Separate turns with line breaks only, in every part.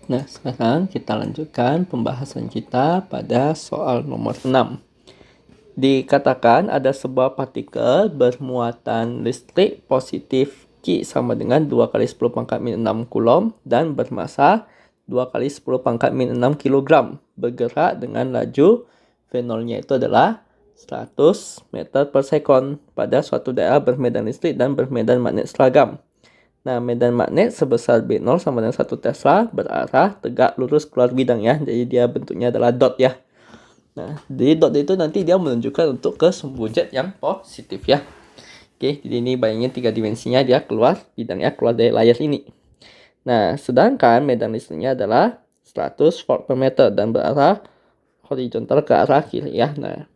Nah, sekarang kita lanjutkan pembahasan kita pada soal nomor 6. Dikatakan ada sebuah partikel bermuatan listrik positif Q sama dengan 2 kali 10 pangkat min 6 coulomb dan bermassa 2 kali 10 pangkat min 6 kg bergerak dengan laju V0-nya itu adalah 100 meter per sekon pada suatu daerah bermedan listrik dan bermedan magnet seragam. Nah, medan magnet sebesar B0 sama dengan 1 Tesla berarah tegak lurus keluar bidang ya. Jadi dia bentuknya adalah dot ya. Nah, jadi dot itu nanti dia menunjukkan untuk ke sumbu jet yang positif ya. Oke, jadi ini bayangin 3 dimensinya dia keluar bidangnya keluar dari layar ini. Nah, sedangkan medan listriknya adalah 100 volt per meter dan berarah horizontal ke arah kiri ya. Nah,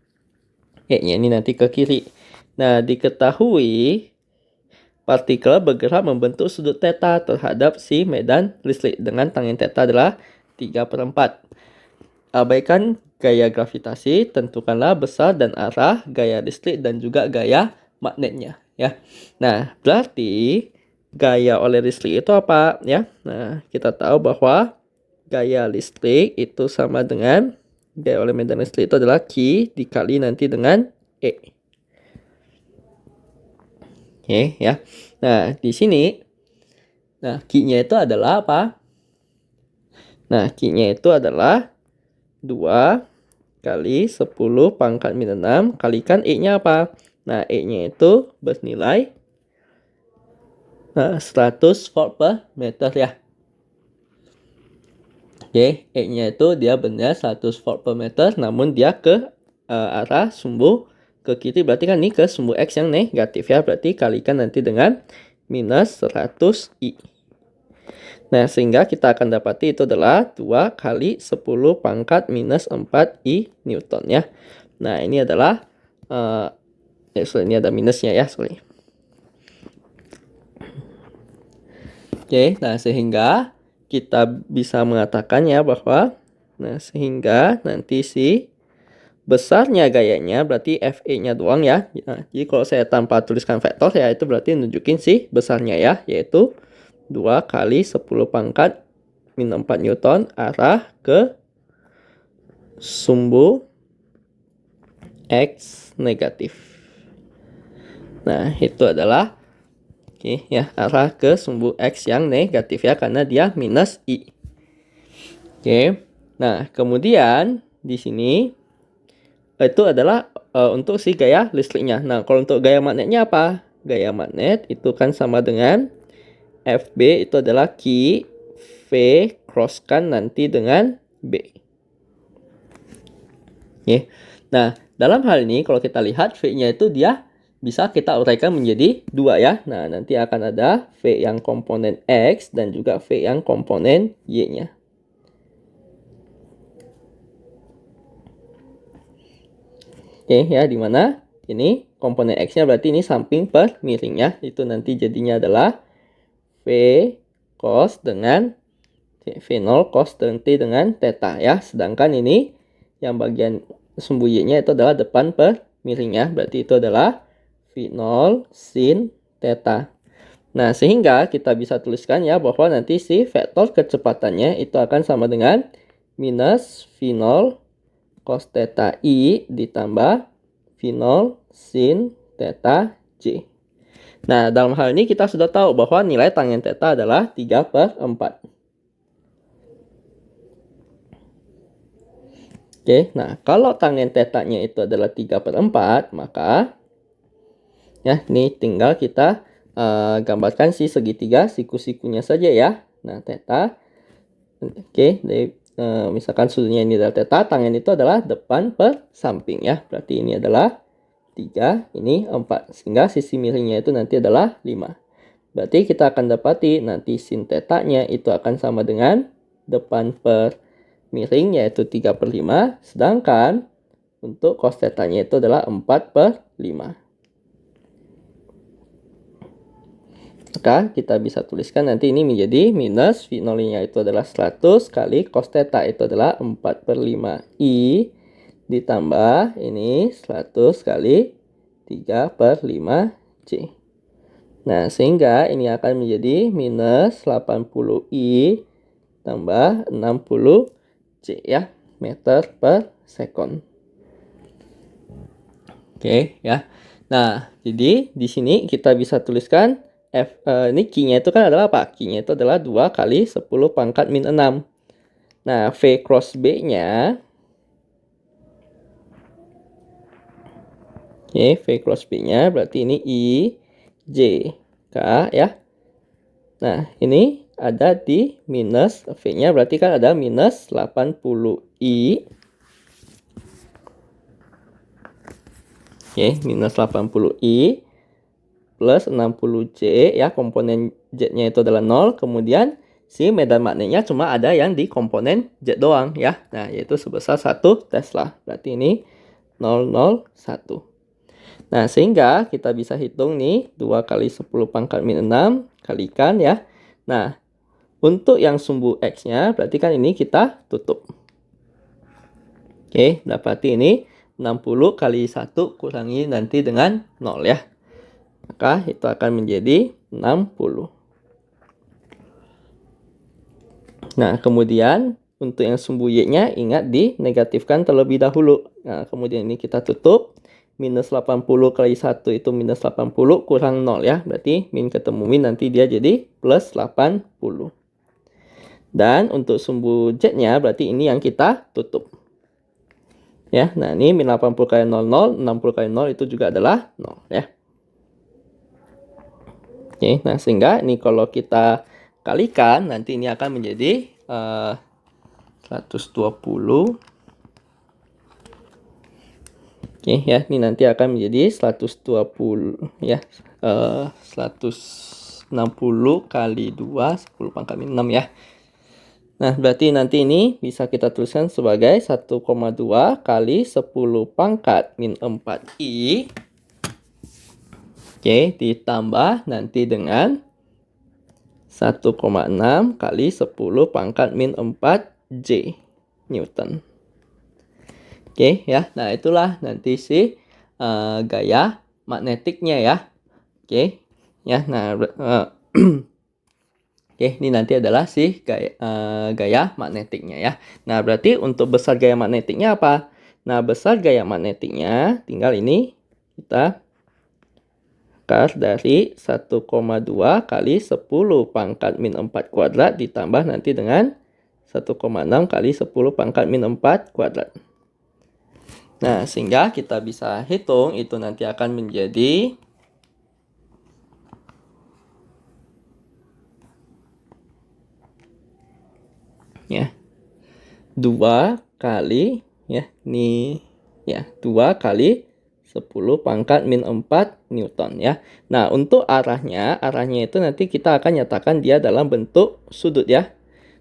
E-nya ini nanti ke kiri. Nah, diketahui partikel bergerak membentuk sudut theta terhadap si medan listrik dengan tangen theta adalah 3/4. Abaikan gaya gravitasi, tentukanlah besar dan arah gaya listrik dan juga gaya magnetnya ya. Nah, berarti gaya oleh listrik itu apa ya? Nah, kita tahu bahwa gaya listrik itu sama dengan gaya oleh medan listrik itu adalah Q dikali nanti dengan E. Oke ya. Nah, di sini Q-nya itu adalah apa? Nah, Q-nya itu adalah 2 kali 10 pangkat min 6 kalikan E-nya apa? Nah, E-nya itu bernilai 100 volt per meter ya. Oke, E-nya itu dia bernilai 100 volt per meter, namun dia ke arah sumbu ke kiri, berarti kan ini ke sumbu X yang negatif ya, berarti kalikan nanti dengan minus 100 I. Nah, sehingga kita akan dapati itu adalah 2 kali 10 pangkat minus 4 I Newton ya. Nah, ini adalah ini ada minusnya ya, sorry. Oke, nah sehingga kita bisa mengatakan ya bahwa sehingga nanti si besarnya gayanya berarti FE-nya doang ya. Nah, jadi kalau saya tanpa tuliskan vektor ya itu berarti nunjukin si besarnya ya, yaitu 2 kali 10 pangkat min 4 Newton arah ke sumbu X negatif. Nah, itu adalah ya arah ke sumbu X yang negatif ya, karena dia minus I. Nah kemudian di sini itu adalah untuk si gaya listriknya. Nah, kalau untuk gaya magnetnya apa? Gaya magnet itu kan sama dengan FB itu adalah Q V crosskan nanti dengan B. Nah, dalam hal ini kalau kita lihat V-nya itu dia bisa kita uraikan menjadi 2 ya. Nah, nanti akan ada V yang komponen X dan juga V yang komponen Y-nya. Ya, di mana ini komponen X-nya berarti ini samping per miring ya. Itu nanti jadinya adalah V cos dengan V0 cos nanti dengan theta ya. Sedangkan ini yang bagian sumbu Y-nya itu adalah depan per miring ya. Berarti itu adalah V0 sin theta. Nah, sehingga kita bisa tuliskan ya bahwa nanti si vektor kecepatannya itu akan sama dengan minus V0 cos theta I ditambah V0 sin theta J. Nah, dalam hal ini kita sudah tahu bahwa nilai tangen theta adalah 3/4. Nah kalau tangen theta-nya itu adalah 3/4, maka ya ini tinggal kita gambarkan si segitiga siku-sikunya saja ya. Nah, theta. Dari misalkan sudutnya ini adalah theta, tangen itu adalah depan per samping ya. Berarti ini adalah 3, ini 4. Sehingga sisi miringnya itu nanti adalah 5. Berarti kita akan dapati nanti sin theta-nya itu akan sama dengan depan per miring yaitu 3/5. Sedangkan untuk cos theta-nya itu adalah 4/5. Maka kita bisa tuliskan nanti ini menjadi minus V0-nya itu adalah 100 kali cos theta itu adalah 4/5 I ditambah ini 100 kali 3/5 C. Nah, sehingga ini akan menjadi minus 80 I tambah 60 J ya, meter per second. Oke ya. Nah, jadi di sini kita bisa tuliskan ini Q-nya itu kan adalah apa? Q-nya itu adalah 2 kali 10 pangkat min 6. Nah, V cross B-nya V cross B-nya berarti ini I, J, K ya. Nah, ini ada di minus V-nya berarti kan ada minus 80I. Minus 80I plus 60J ya, komponen Z-nya itu adalah 0. Kemudian si medan magnetnya cuma ada yang di komponen Z doang ya. Nah, yaitu sebesar 1 Tesla. Berarti ini 001. Nah, sehingga kita bisa hitung nih 2 kali 10 pangkat min 6 kalikan ya. Nah, untuk yang sumbu X-nya berarti kan ini kita tutup. Dapati ini 60 kali 1 kurangi nanti dengan 0 ya. Maka itu akan menjadi 60. Nah, kemudian untuk yang sumbu Y-nya ingat dinegatifkan terlebih dahulu. Nah, kemudian ini kita tutup. Minus 80 kali 1 itu minus 80 kurang 0 ya. Berarti min ketemu min nanti dia jadi plus 80. Dan untuk sumbu Z-nya berarti ini yang kita tutup. Ya, nah ini min 80 kali 0, 0. 60 kali 0 itu juga adalah 0 ya. Nah sehingga ini kalau kita kalikan nanti ini akan menjadi 120. Ya, ini nanti akan menjadi 120 ya. 160 kali 2 10 pangkat min 6 ya. Nah, berarti nanti ini bisa kita tuliskan sebagai 1,2 kali 10 pangkat min 4I. Ditambah nanti dengan 1,6 kali 10 pangkat min 4J Newton. Ya. Nah, itulah nanti si gaya magnetiknya ya. Ya. Nah, ini nanti adalah si gaya magnetiknya ya. Nah, berarti untuk besar gaya magnetiknya apa? Nah, besar gaya magnetiknya tinggal ini kita akar dari 1,2 kali 10 pangkat min 4 kuadrat ditambah nanti dengan 1,6 kali 10 pangkat min 4 kuadrat. Nah, sehingga kita bisa hitung itu nanti akan menjadi ya 2 kali ya ini ya 2 kali 10 pangkat min 4 Newton ya. Nah, untuk arahnya itu nanti kita akan nyatakan dia dalam bentuk sudut ya.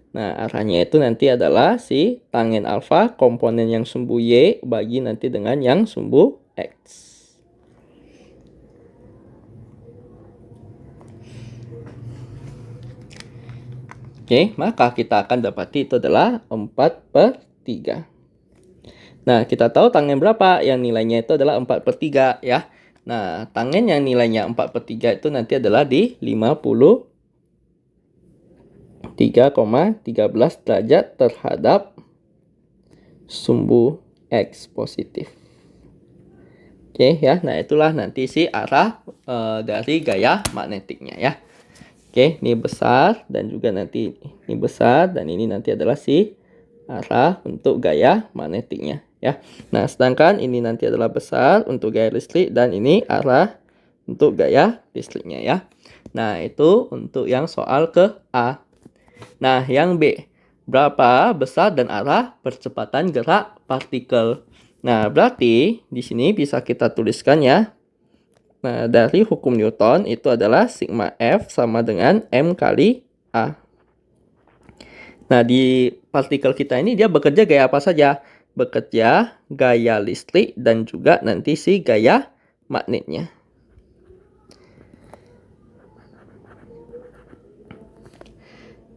Nah, arahnya itu nanti adalah si tangen alfa komponen yang sumbu Y bagi nanti dengan yang sumbu X. Maka kita akan dapati itu adalah 4/3. Nah, kita tahu tangen berapa? Yang nilainya itu adalah 4/3 ya. Nah, tangen yang nilainya 4/3 itu nanti adalah di 53,13 derajat terhadap sumbu X positif. Ya. Nah, itulah nanti si arah dari gaya magnetiknya ya. Ini besar dan juga nanti ini besar dan ini nanti adalah si arah untuk gaya magnetiknya ya. Nah, sedangkan ini nanti adalah besar untuk gaya listrik dan ini arah untuk gaya listriknya ya. Nah, itu untuk yang soal ke A. Nah, yang B, berapa besar dan arah percepatan gerak partikel? Nah, berarti di sini bisa kita tuliskan ya. Nah, dari hukum Newton itu adalah sigma F sama dengan M kali A. Nah, di partikel kita ini dia bekerja gaya apa saja? Bekerja gaya listrik dan juga nanti si gaya magnetnya.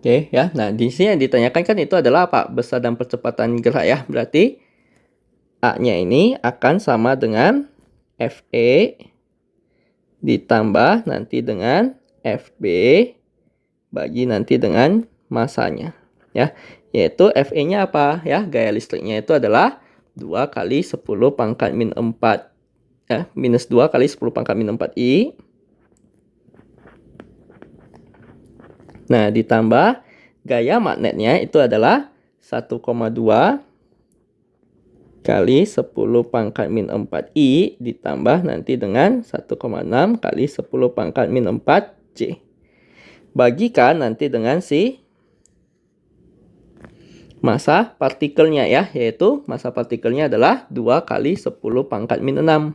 Ya. Nah, di sini yang ditanyakan kan itu adalah apa? Besar dan percepatan gerak ya. Berarti A-nya ini akan sama dengan FE ditambah nanti dengan FB bagi nanti dengan masanya. ya, yaitu Fe-nya apa ya? Gaya listriknya itu adalah 2 kali 10 pangkat min 4 ya, minus 2 kali 10 pangkat min 4 I. Nah, ditambah gaya magnetnya itu adalah 1,2 kali 10 pangkat min 4 I ditambah nanti dengan 1,6 kali 10 pangkat min 4 C. Bagikan nanti dengan si masa partikelnya ya, yaitu masa partikelnya adalah 2 kali 10 pangkat min 6.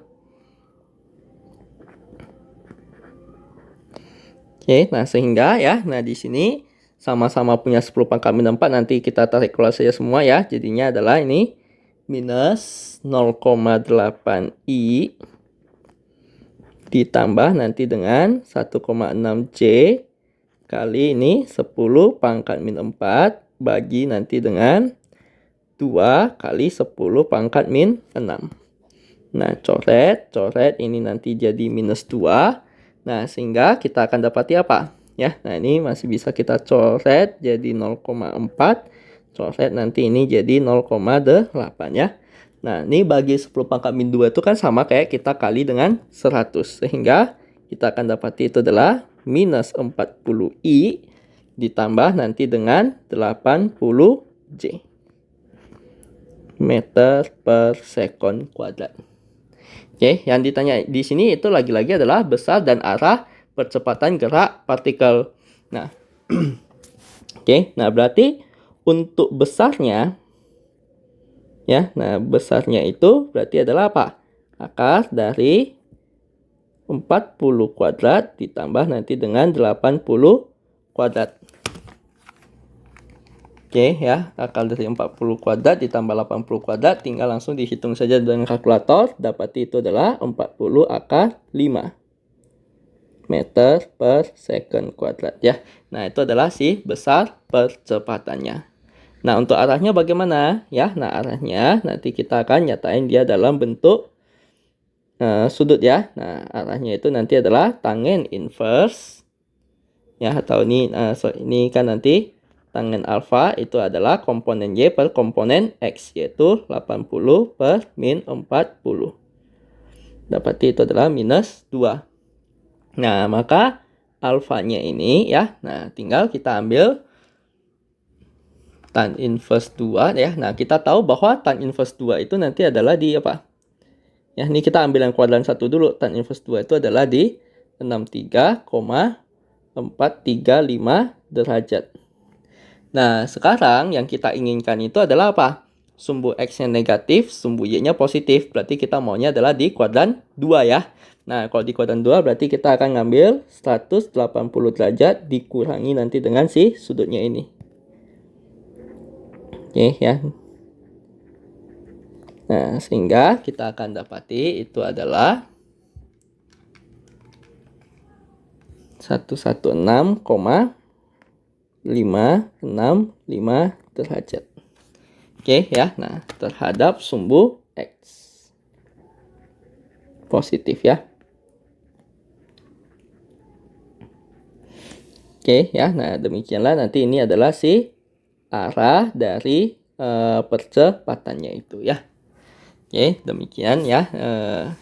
Oke, nah sehingga ya, nah di sini sama-sama punya 10 pangkat min 4, nanti kita tarik keluar saja semua ya. Jadinya adalah ini minus 0,8 I ditambah nanti dengan 1,6 C kali ini 10 pangkat min 4 bagi nanti dengan 2 kali 10 pangkat min 6. Nah, coret ini nanti jadi minus 2. Nah, sehingga kita akan dapati apa? Ya, nah ini masih bisa kita coret jadi 0,4. Coret nanti ini jadi 0,8 ya. Nah, ini bagi 10 pangkat min 2 itu kan sama kayak kita kali dengan 100. Sehingga kita akan dapati itu adalah minus 40I ditambah nanti dengan 80 J. Meter per sekon kuadrat. Oke, yang ditanya di sini itu lagi-lagi adalah besar dan arah percepatan gerak partikel. Nah, oke, nah berarti untuk besarnya, ya, nah besarnya itu berarti adalah apa? Akar dari 40 kuadrat ditambah nanti dengan 80 kuadrat. Oke ya, akar dari 40 kuadrat ditambah 80 kuadrat, tinggal langsung dihitung saja dengan kalkulator, dapati itu adalah 40 akar 5 meter per second kuadrat ya. Nah, itu adalah si besar percepatannya. Nah, untuk arahnya bagaimana? Ya, nah arahnya nanti kita akan nyatain dia dalam bentuk sudut ya. Nah, arahnya itu nanti adalah tangen inverse ya, atau ini ini kan nanti tangen alfa itu adalah komponen Y per komponen X, yaitu 80 per min 40. Dapati itu adalah minus 2. Nah, maka alfanya ini ya, nah tinggal kita ambil tan inverse 2 ya. Nah, kita tahu bahwa tan inverse 2 itu nanti adalah di apa? Ya, ini kita ambil yang kuadran 1 dulu. Tan inverse 2 itu adalah di 63,435 derajat. Nah, sekarang yang kita inginkan itu adalah apa? Sumbu X-nya negatif, sumbu Y-nya positif. Berarti kita maunya adalah di kuadran 2 ya. Nah, kalau di kuadran 2 berarti kita akan ngambil 180 derajat dikurangi nanti dengan si sudutnya ini. Oke ya. Nah, sehingga kita akan dapati itu adalah 116,565 derajat. Oke ya, nah terhadap sumbu X positif ya. Oke ya, nah demikianlah nanti ini adalah si arah dari percepatannya itu ya. Oke, demikian ya.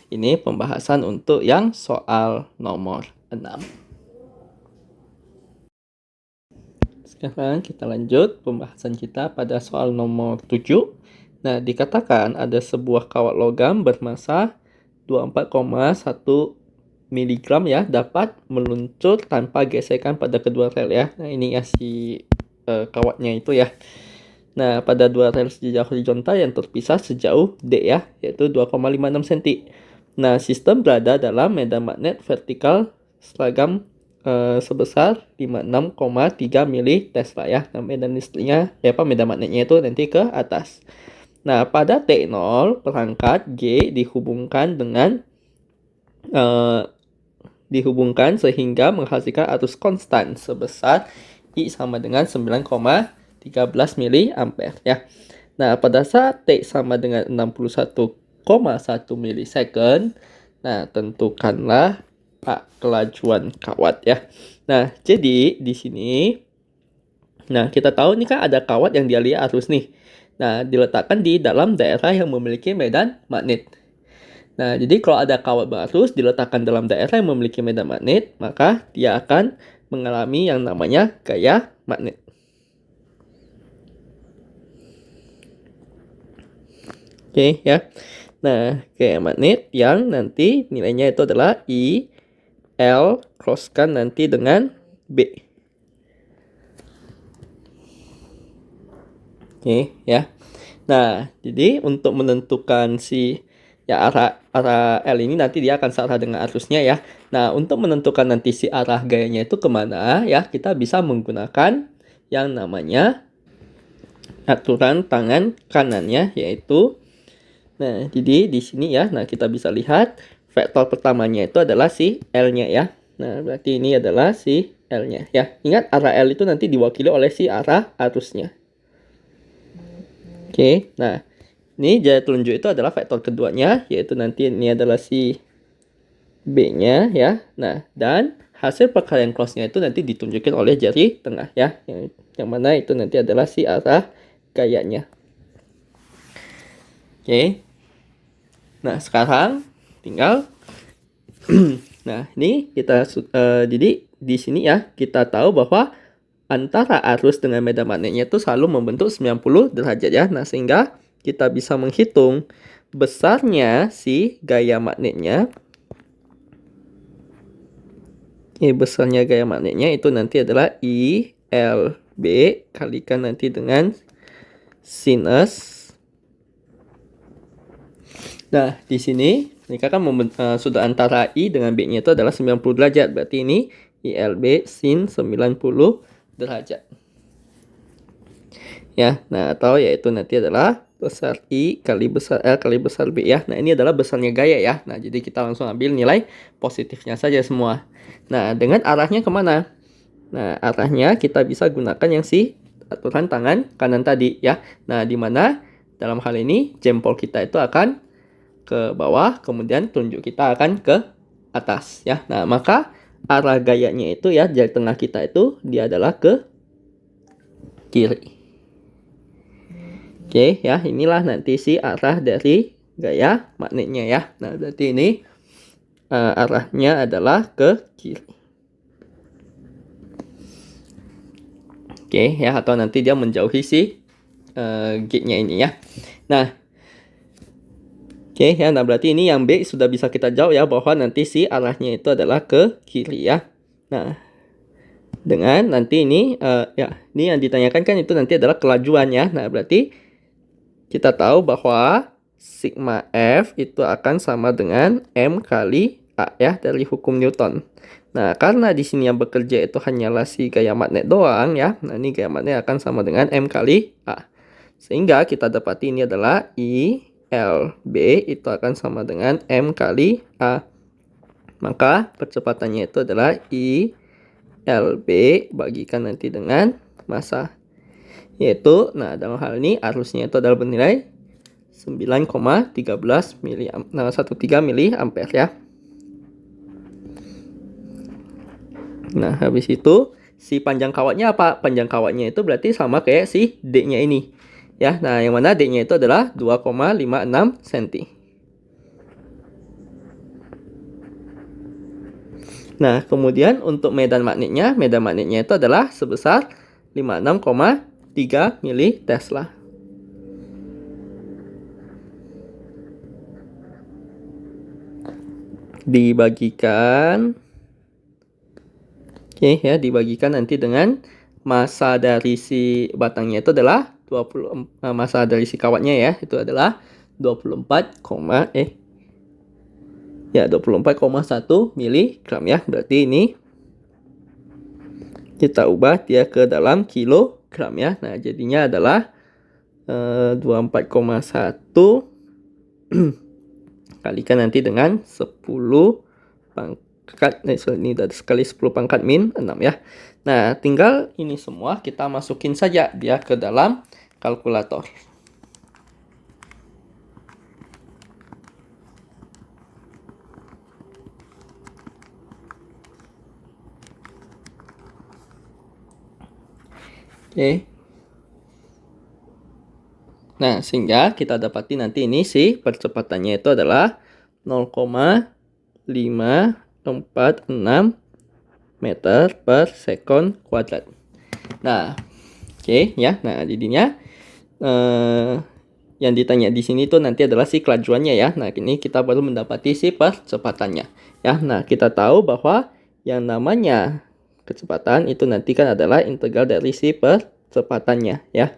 Ini pembahasan untuk yang soal nomor 6. Sekarang kita lanjut pembahasan kita pada soal nomor 7. Nah, dikatakan ada sebuah kawat logam bermasa 24,1 miligram ya dapat meluncur tanpa gesekan pada kedua rel ya. Nah, ini ya si kawatnya itu ya. Nah, pada dua rel sejauh horizontal yang terpisah sejauh D ya, yaitu 2,56 cm. Nah, sistem berada dalam medan magnet vertikal seragam sebesar 56,3 mili Tesla ya. Nah, medan listriknya medan magnetnya itu nanti ke atas. Nah, pada T0 perangkat G dihubungkan dengan sehingga menghasilkan arus konstan sebesar I sama dengan 9,13 mili ampere ya. Nah, pada saat T sama dengan 61,1 milisecond, nah tentukanlah kelajuan kawat ya. Nah, jadi di sini Nah, kita tahu ini kan ada kawat yang dialiri arus nih. Nah, diletakkan di dalam daerah yang memiliki medan magnet. Nah, jadi kalau ada kawat berarus diletakkan dalam daerah yang memiliki medan magnet, maka dia akan mengalami yang namanya gaya magnet. Oke, ya. Nah, gaya magnet yang nanti nilainya itu adalah I, L, crosskan nanti dengan B. Oke, ya. Nah, jadi untuk menentukan si ya arah L ini nanti dia akan searah dengan arusnya ya. Nah, untuk menentukan nanti si arah gayanya itu kemana ya, kita bisa menggunakan yang namanya aturan tangan kanannya, yaitu nah, jadi di sini ya, nah kita bisa lihat vektor pertamanya itu adalah si L-nya ya. Nah, berarti ini adalah si L-nya ya. Ingat arah L itu nanti diwakili oleh si arah arusnya. Oke, nah ini jari telunjuk itu adalah vektor keduanya, yaitu nanti ini adalah si B-nya ya. Nah, dan hasil perkalian cross-nya itu nanti ditunjukin oleh jari tengah ya. Yang mana itu nanti adalah si arah gayanya. Oke. Nah, sekarang tinggal nah, ini kita jadi di sini ya kita tahu bahwa antara arus dengan medan magnetnya itu selalu membentuk 90 derajat ya. Nah, sehingga kita bisa menghitung besarnya si gaya magnetnya. Besarnya gaya magnetnya itu nanti adalah I L B kalikan nanti dengan sinus. Nah, di sini ini kan sudut antara I dengan B-nya itu adalah 90 derajat. Berarti ini ILB sin 90 derajat. Ya, nah atau yaitu nanti adalah besar I kali besar L kali besar B ya. Nah, ini adalah besarnya gaya ya. Nah, jadi kita langsung ambil nilai positifnya saja semua. Nah, dengan arahnya kemana? Nah, arahnya kita bisa gunakan yang si aturan tangan kanan tadi ya. Nah, di mana dalam hal ini jempol kita itu akan ke bawah, kemudian tunjuk kita akan ke atas ya. Nah, maka arah gayanya itu ya, jari tengah kita itu dia adalah ke kiri. Oke ya, inilah nanti si arah dari gaya magnetnya ya. Nah, berarti ini arahnya adalah ke kiri. Oke ya, atau nanti dia menjauhi si gate-nya ini ya. Nah, oke ya, nah berarti ini yang B sudah bisa kita jawab ya, bahwa nanti si arahnya itu adalah ke kiri ya. Nah, dengan nanti ini ya, ini yang ditanyakan kan itu nanti adalah kelajuan ya. Nah, berarti kita tahu bahwa sigma F itu akan sama dengan M kali A ya, dari hukum Newton. Nah, karena di sini yang bekerja itu hanyalah si gaya magnet doang ya. Nah, ini gaya magnet akan sama dengan M kali A. Sehingga kita dapati ini adalah I L B itu akan sama dengan M kali A. Maka percepatannya itu adalah I L B bagikan nanti dengan massa. Yaitu, nah dalam hal ini arusnya itu adalah bernilai 9,13 mili, 13 mili ampere ya. Nah, habis itu si panjang kawatnya apa? Panjang kawatnya itu berarti sama kayak si D-nya ini. Ya, nah yang mana D-nya itu adalah 2,56 cm. Nah, kemudian untuk medan magnetnya itu adalah sebesar 56,3 mili Tesla. Dibagikan, oke ya, dibagikan nanti dengan massa dari si batangnya itu adalah 20, massa dari si kawatnya ya, itu adalah 24,1 miligram ya. Berarti ini kita ubah dia ke dalam kilogram ya. Nah, jadinya adalah 24,1 kalikan nanti dengan 10 pangkat, ini sekali 10 pangkat min 6 ya. Nah, tinggal ini semua kita masukin saja dia ke dalam kalkulator. Oke. Nah, sehingga kita dapati nanti ini si percepatannya itu adalah 0,546 meter per sekon kuadrat. Nah, oke ya. Nah, jadinya yang ditanya di sini tuh nanti adalah si kelajuannya ya. Nah, ini kita baru mendapati si percepatannya. Ya, nah kita tahu bahwa yang namanya kecepatan itu nanti kan adalah integral dari si percepatannya ya.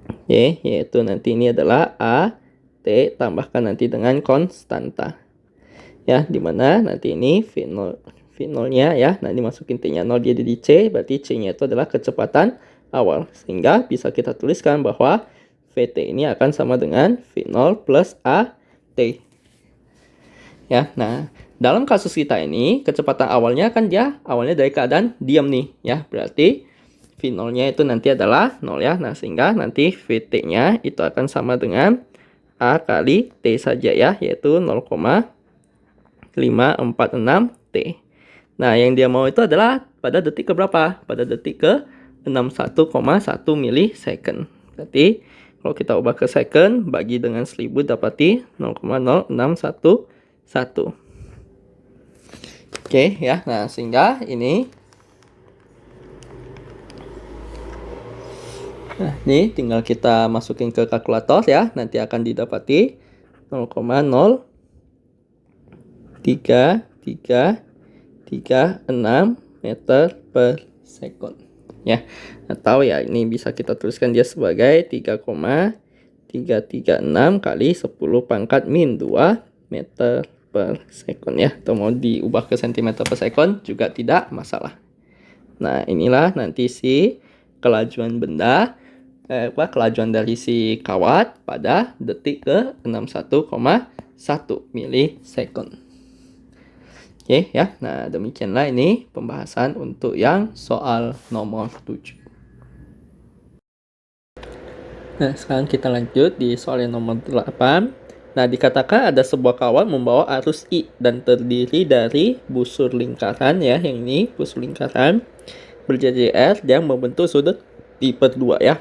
Oke, yaitu nanti ini adalah A T tambahkan nanti dengan konstanta. Ya, dimana nanti ini V0-nya ya. Nah, dimasukin T-nya 0 jadi di C, berarti C-nya itu adalah kecepatan awal. Sehingga bisa kita tuliskan bahwa VT ini akan sama dengan V0 plus AT. Ya, nah dalam kasus kita ini kecepatan awalnya kan dia awalnya dari keadaan diam nih ya, berarti V0-nya itu nanti adalah 0 ya. Nah, sehingga nanti VT-nya itu akan sama dengan A kali T saja ya, yaitu 0,546 T. Nah, yang dia mau itu adalah pada detik ke berapa? Pada detik ke 61,1 milisecond. Berarti kalau kita ubah ke second, bagi dengan 1000 dapati 0,0611. Oke ya, nah sehingga ini tinggal kita masukin ke kalkulator ya, nanti akan didapati 0,03336 meter per sekon ya. Atau ya ini bisa kita tuliskan dia sebagai 3,336 kali 10 pangkat min 2 meter per sekon ya. Atau mau diubah ke cm per sekon juga tidak masalah. Nah, inilah nanti si kelajuan benda kelajuan dari si kawat pada detik ke 61,1 milisecond. Oke ya. Nah, demikianlah ini pembahasan untuk yang soal nomor 7. Nah, sekarang kita lanjut di soal yang nomor 8. Nah, dikatakan ada sebuah kawat membawa arus I dan terdiri dari busur lingkaran ya, yang ini busur lingkaran berjejer yang membentuk sudut I per 2 ya,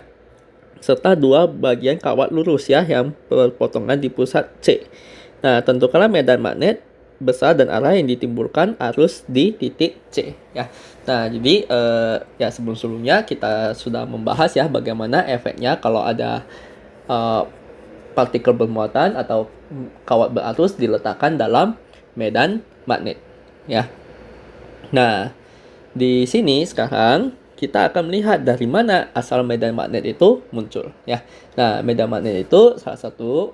serta dua bagian kawat lurus ya yang berpotongan di pusat C. Nah, tentukanlah medan magnet besar dan arah yang ditimbulkan arus di titik C ya. Nah, jadi ya sebelum-sebelumnya kita sudah membahas ya bagaimana efeknya kalau ada partikel bermuatan atau kawat berarus diletakkan dalam medan magnet ya. Nah, di sini sekarang kita akan melihat dari mana asal medan magnet itu muncul ya. Nah, medan magnet itu salah satu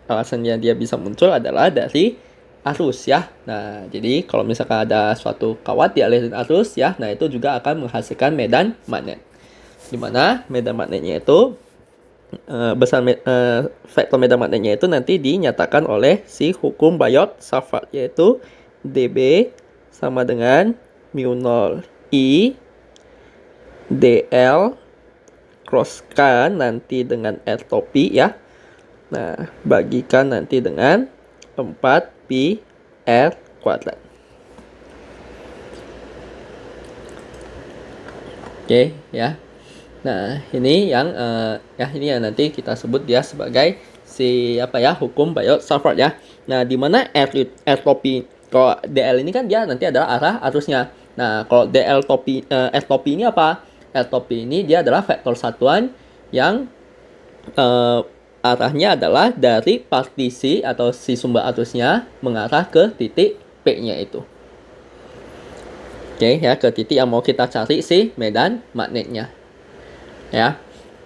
alasannya dia bisa muncul adalah dari arus ya. Nah, jadi kalau misalkan ada suatu kawat dialirin arus ya, nah itu juga akan menghasilkan medan magnet. Di mana medan magnetnya itu vektor medan magnetnya itu nanti dinyatakan oleh si hukum Biot-Savart, yaitu dB sama dengan mu0 I dl crosskan nanti dengan R topi ya. Nah, bagikan nanti dengan 4pi R kuadrat. Oke ya. Nah, ini yang ini yang nanti kita sebut dia sebagai si hukum Biot-Savart ya. Nah, di mana R topi, kalau dl ini kan dia nanti adalah arah arusnya. Nah, kalau dl topi R topi ini apa? R topi ini dia adalah vektor satuan yang arahnya adalah dari partisi atau si sumber arusnya mengarah ke titik P-nya itu. Oke ya, ke titik yang mau kita cari si medan magnetnya. Ya.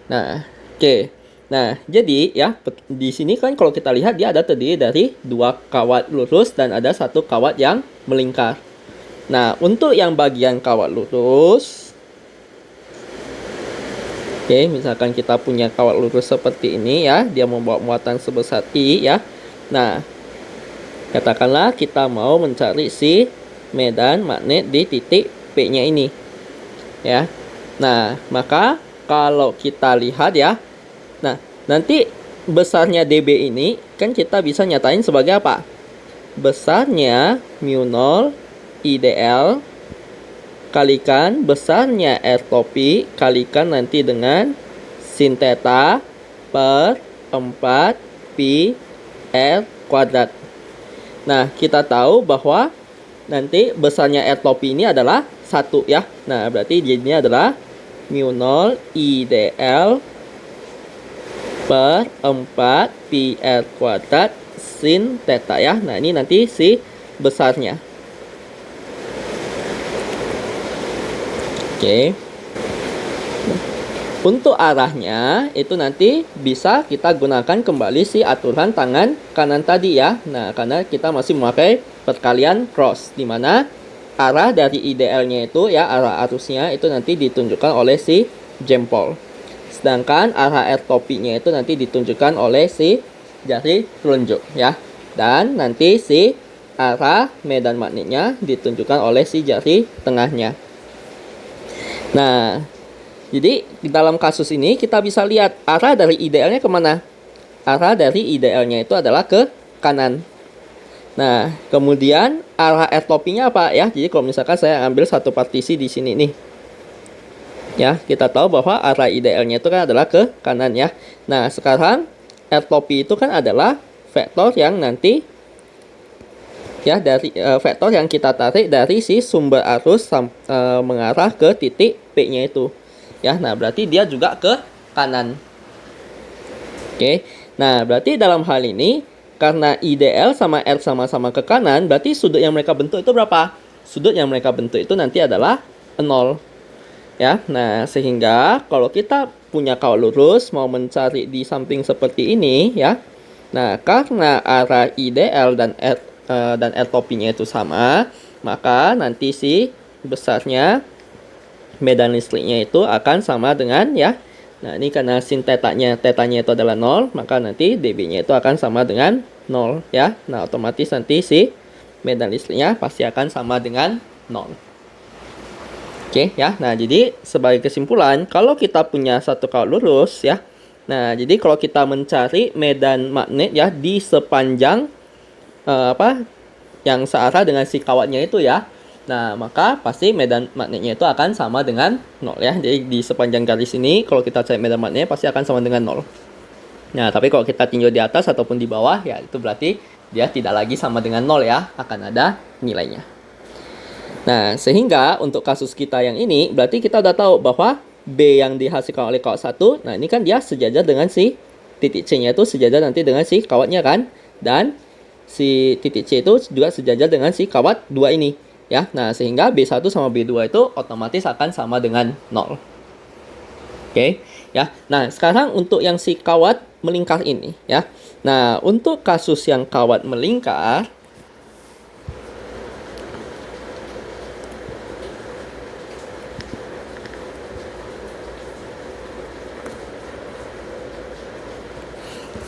Nah, oke. Nah, jadi ya di sini kan kalau kita lihat dia ada terdiri dari dua kawat lurus dan ada satu kawat yang melingkar. Nah, untuk yang bagian kawat lurus, oke, misalkan kita punya kawat lurus seperti ini ya, dia membawa muatan sebesar I ya. Nah, katakanlah kita mau mencari si medan magnet di titik P-nya ini. Ya. Nah, maka kalau kita lihat ya, nah nanti besarnya dB ini kan kita bisa nyatain sebagai apa? Besarnya mu0 IDL kalikan besarnya R topi kalikan nanti dengan sin theta per 4 pi R kuadrat. Nah, kita tahu bahwa nanti besarnya R topi ini adalah 1 ya. Nah, berarti jadinya adalah mu 0 IDL per 4 pi R kuadrat sin theta ya. Nah, ini nanti si besarnya. Oke. Untuk arahnya itu nanti bisa kita gunakan kembali si aturan tangan kanan tadi ya. Nah, karena kita masih memakai perkalian cross, di mana arah dari IDL-nya itu ya, arah arusnya itu nanti ditunjukkan oleh si jempol. Sedangkan arah R topinya itu nanti ditunjukkan oleh si jari telunjuk ya. Dan nanti si arah medan magnetnya ditunjukkan oleh si jari tengahnya. Nah, jadi di dalam kasus ini kita bisa lihat arah dari IDL-nya kemana? Arah dari IDL-nya itu adalah ke kanan. Nah, kemudian arah R topinya apa ya? Jadi kalau misalkan saya ambil satu partisi di sini nih. Ya, kita tahu bahwa arah IDL-nya itu kan adalah ke kanan ya. Nah, sekarang R topi itu kan adalah vektor yang nanti ya dari vektor yang kita tarik dari si sumber arus mengarah ke titik P-nya itu. Ya, nah berarti dia juga ke kanan. Oke. Nah, berarti dalam hal ini karena IDL sama R sama-sama ke kanan, berarti sudut yang mereka bentuk itu berapa? Sudut yang mereka bentuk itu nanti adalah 0. Ya. Nah, sehingga kalau kita punya kawat lurus mau mencari di samping seperti ini ya. Nah, karena arah IDL dan R topinya itu sama, maka nanti si besarnya medan listriknya itu akan sama dengan ya. Nah, ini karena sin tetanya itu adalah 0, maka nanti dB-nya itu akan sama dengan 0 ya. Nah, otomatis nanti si medan listriknya pasti akan sama dengan 0. Oke ya. Nah, jadi sebagai kesimpulan, kalau kita punya satu kawat lurus ya. Nah, jadi kalau kita mencari medan magnet ya di sepanjang yang searah dengan si kawatnya itu ya. Nah, maka pasti medan magnetnya itu akan sama dengan 0 ya. Jadi di sepanjang garis ini kalau kita cari medan magnetnya pasti akan sama dengan 0. Nah, tapi kalau kita tinjau di atas ataupun di bawah ya itu berarti dia tidak lagi sama dengan 0 ya, akan ada nilainya. Nah, sehingga untuk kasus kita yang ini berarti kita udah tahu bahwa B yang dihasilkan oleh kawat 1, nah ini kan dia sejajar dengan si titik C-nya itu sejajar nanti dengan si kawatnya kan. Dan si titik C itu juga sejajar dengan si kawat 2 ini. Ya, nah sehingga B1 sama B2 itu otomatis akan sama dengan 0. Oke, ya. Nah, sekarang untuk yang si kawat melingkar ini, ya. Nah, untuk kasus yang kawat melingkar,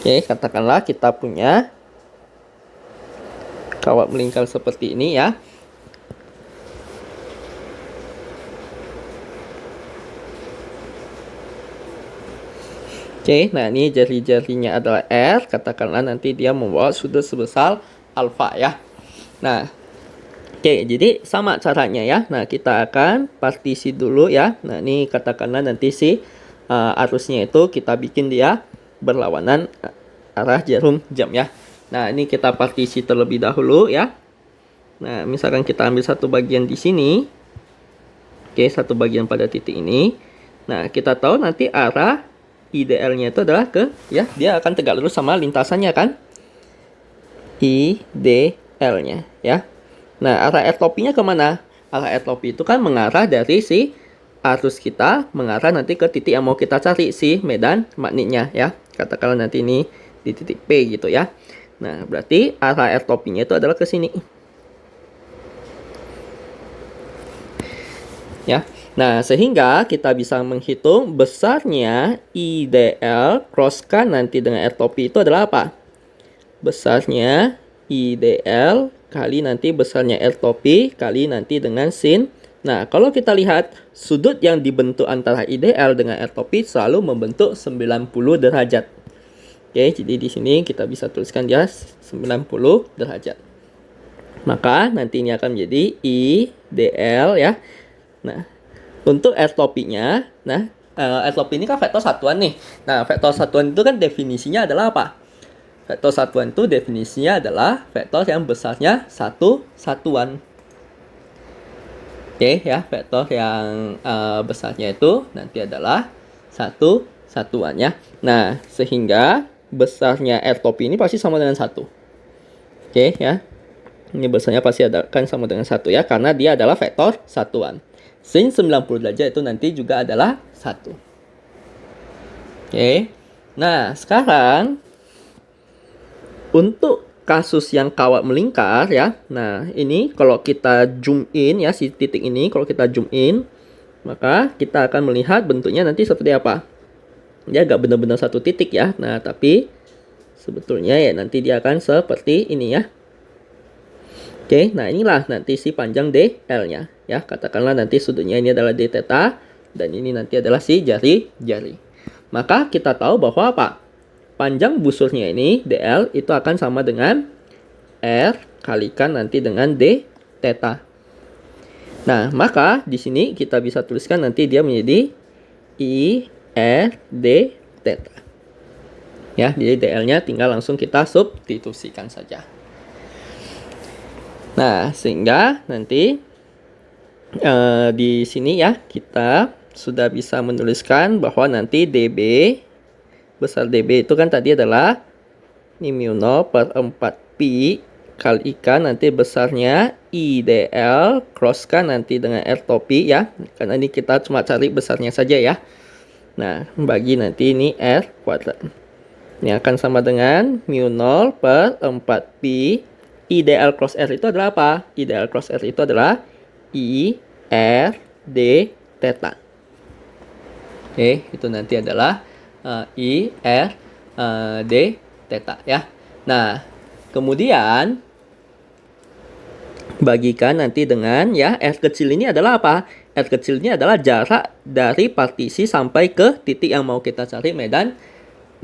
oke, katakanlah kita punya kawat melingkar seperti ini ya. Oke, nah ini jari-jarinya adalah R, katakanlah nanti dia membawa sudut sebesar alfa ya. Nah, oke, jadi sama caranya ya. Nah, kita akan partisi dulu ya. Nah, ini katakanlah nanti si arusnya itu kita bikin dia berlawanan arah jarum jam ya. Nah, ini kita partisi terlebih dahulu ya. Nah, misalkan kita ambil satu bagian di sini. Oke, satu bagian pada titik ini. Nah, kita tahu nanti arah IDL-nya itu adalah ke ya, dia akan tegak lurus sama lintasannya kan. IDL-nya ya. Nah, arah R topinya kemana? Arah R topi itu kan mengarah dari si arus kita mengarah nanti ke titik yang mau kita cari si medan magnetnya ya. Katakanlah nanti ini di titik P gitu ya. Nah, berarti arah R topinya itu adalah ke sini. Ya. Nah, sehingga kita bisa menghitung besarnya IDL crosskan nanti dengan R topi itu adalah apa? Besarnya IDL kali nanti besarnya R topi kali nanti dengan sin. Nah, kalau kita lihat sudut yang dibentuk antara IDL dengan R topi selalu membentuk 90 derajat. Oke, jadi di sini kita bisa tuliskan dia 90 derajat. Maka nanti ini akan menjadi IDL ya. Nah, untuk R topinya, nah, R topi ini kan vektor satuan nih. Nah, vektor satuan itu kan definisinya adalah apa? Vektor satuan itu definisinya adalah vektor yang besarnya satu satuan. Oke ya, vektor yang besarnya itu nanti adalah satu satuan ya. Nah, sehingga besarnya R topi ini pasti sama dengan 1. Oke ya. Ini besarnya pasti akan sama dengan 1 ya, karena dia adalah vektor satuan. Sin 90 derajat itu nanti juga adalah 1. Oke. Nah, sekarang untuk kasus yang kawat melingkar ya. Nah, ini kalau kita zoom in ya, si titik ini kalau kita zoom in, maka kita akan melihat bentuknya nanti seperti apa. Dia nggak benar-benar satu titik ya. Nah, tapi sebetulnya ya nanti dia akan seperti ini ya. Oke, nah inilah nanti si panjang DL-nya ya. Katakanlah nanti sudutnya ini adalah D theta dan ini nanti adalah si jari-jari. Maka kita tahu bahwa apa? Panjang busurnya ini DL itu akan sama dengan R kalikan nanti dengan D theta. Nah, maka di sini kita bisa tuliskan nanti dia menjadi I R D theta. Ya, jadi DL-nya tinggal langsung kita substitusikan saja. Nah, sehingga nanti di sini ya kita sudah bisa menuliskan bahwa nanti DB besar DB itu kan tadi adalah ini mu 0 per 4pi kalikan nanti besarnya IDL crosskan nanti dengan R topi ya. Karena ini kita cuma cari besarnya saja ya. Nah, bagi nanti ini R kuadrat. Ini akan sama dengan mu 0 per 4pi. Ideal cross R itu adalah apa? Ideal cross R itu adalah I R D theta. Oke, itu nanti adalah I R D theta ya. Nah, kemudian bagikan nanti dengan ya R kecil ini adalah apa? R kecil ini adalah jarak dari partisi sampai ke titik yang mau kita cari medan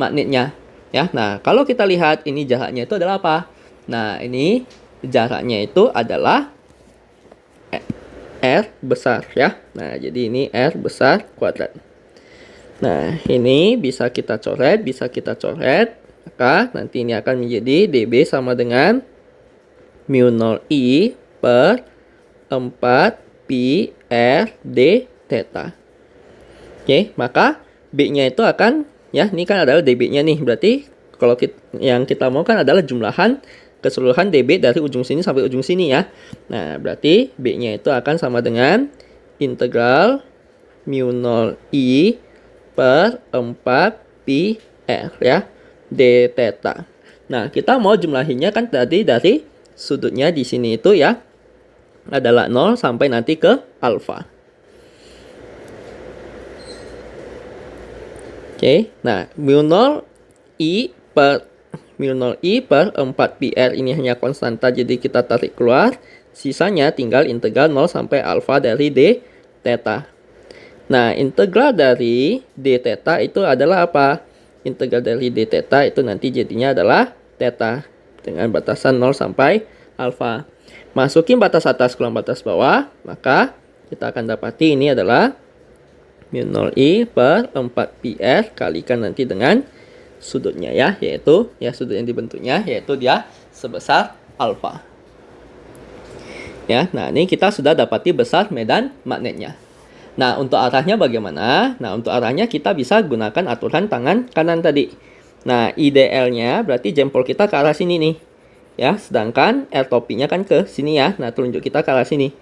magnetnya ya. Nah, kalau kita lihat ini jaraknya itu adalah apa? Nah, ini jaraknya itu adalah R besar ya. Nah, jadi ini R besar kuadrat. Nah, ini bisa kita coret, maka nanti ini akan menjadi DB sama dengan mu 0I per 4pi R D theta. Oke, maka B-nya itu akan ya, ini kan adalah DB-nya nih. Berarti kalau yang kita mau kan adalah jumlahan keseluruhan DB dari ujung sini sampai ujung sini ya. Nah, berarti B-nya itu akan sama dengan integral mu 0I per 4pi R ya, D theta. Nah, kita mau jumlahinnya kan tadi dari sudutnya di sini itu ya adalah 0 sampai nanti ke alfa. Oke, nah mu 0I per 4pi R ini hanya konstanta, jadi kita tarik keluar. Sisanya tinggal integral 0 sampai alfa dari D theta. Nah, integral dari D theta itu adalah apa? Integral dari D theta itu nanti jadinya adalah theta dengan batasan 0 sampai alfa. Masukin batas atas keluar batas bawah, maka kita akan dapati ini adalah mu 0I per 4pi R kalikan nanti dengan sudutnya ya, yaitu ya sudut yang dibentuknya yaitu dia sebesar alfa. Ya, nah ini kita sudah dapati besar medan magnetnya. Nah, untuk arahnya bagaimana? Nah, untuk arahnya kita bisa gunakan aturan tangan kanan tadi. Nah, IDL-nya berarti jempol kita ke arah sini nih. Ya, sedangkan R topinya kan ke sini ya. Nah, telunjuk kita ke arah sini.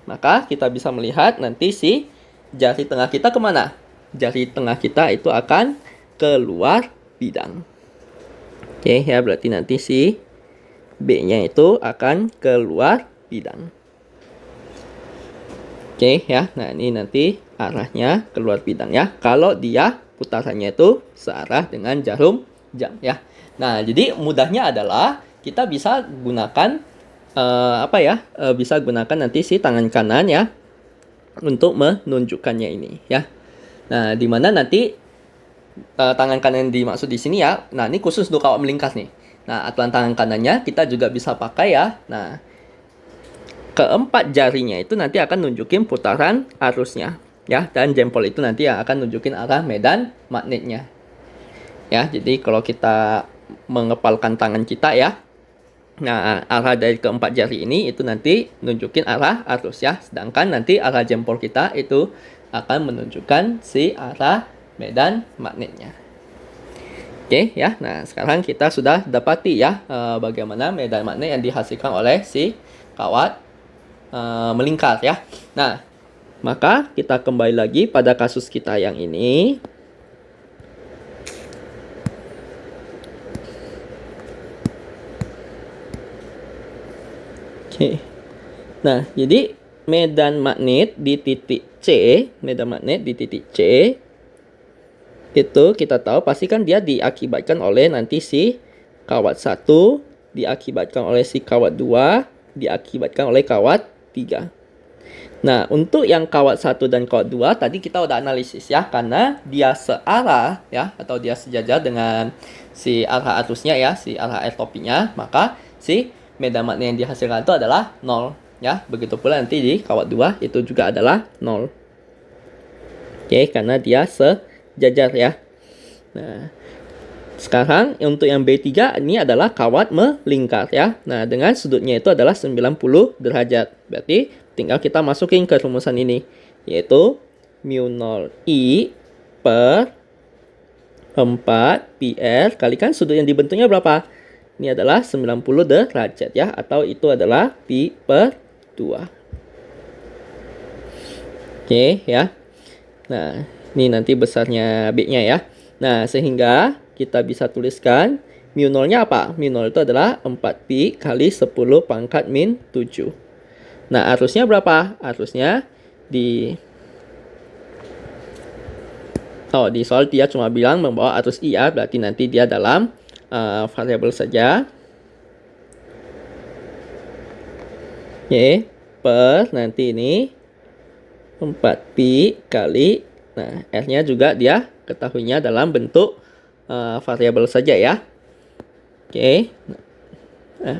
Maka kita bisa melihat nanti si jari tengah kita kemana? Jari tengah kita itu akan keluar bidang. Oke ya, berarti nanti si B-nya itu akan keluar bidang. Oke ya, nah ini nanti arahnya keluar bidang ya. Kalau dia putarannya itu searah dengan jarum jam ya. Nah, jadi mudahnya adalah kita bisa gunakan bisa gunakan nanti si tangan kanan ya untuk menunjukkannya ini ya. Nah, di mana nanti tangan kanan yang dimaksud di sini ya. Nah, ini khusus untuk kawat melingkar nih. Nah, aturan tangan kanannya kita juga bisa pakai ya. Nah, keempat jarinya itu nanti akan nunjukin putaran arusnya, ya, dan jempol itu nanti yang akan nunjukin arah medan magnetnya. Ya, jadi kalau kita mengepalkan tangan kita ya, nah arah dari keempat jari ini itu nanti nunjukin arah arus ya, sedangkan nanti arah jempol kita itu akan menunjukkan si arah medan magnetnya. Oke ya, nah sekarang kita sudah dapati ya bagaimana medan magnet yang dihasilkan oleh si kawat melingkar ya. Nah, maka kita kembali lagi pada kasus kita yang ini. Oke. Nah, jadi medan magnet di titik C, medan magnet di titik C itu kita tahu pasti kan dia diakibatkan oleh nanti si kawat 1, diakibatkan oleh si kawat 2, diakibatkan oleh kawat 3. Nah, untuk yang kawat 1 dan kawat 2 tadi kita udah analisis ya, karena dia searah ya atau dia sejajar dengan si arah arusnya ya, si arah air topinya, maka si medan magnet yang dihasilkan itu adalah 0 ya. Begitu pula nanti di kawat 2 itu juga adalah 0. Oke, karena dia sejajar ya. Nah, sekarang untuk yang B3 ini adalah kawat melingkar ya. Nah, dengan sudutnya itu adalah 90 derajat. Berarti tinggal kita masukin ke rumusan ini, yaitu mu0 I per 4 PR kalikan sudut yang dibentuknya berapa? Ini adalah 90 derajat ya, atau itu adalah pi per 2. Oke ya. Nah, ini nanti besarnya B-nya ya. Nah, sehingga kita bisa tuliskan mu 0-nya apa? Mu 0 itu adalah 4pi kali 10 pangkat min 7. Nah, arusnya berapa? Arusnya di soal dia cuma bilang membawa arus I ya, berarti nanti dia dalam variabel saja. Oke, per nanti ini 4pi kali, nah R-nya juga dia ketahuinya dalam bentuk variabel saja ya. Oke. Nah,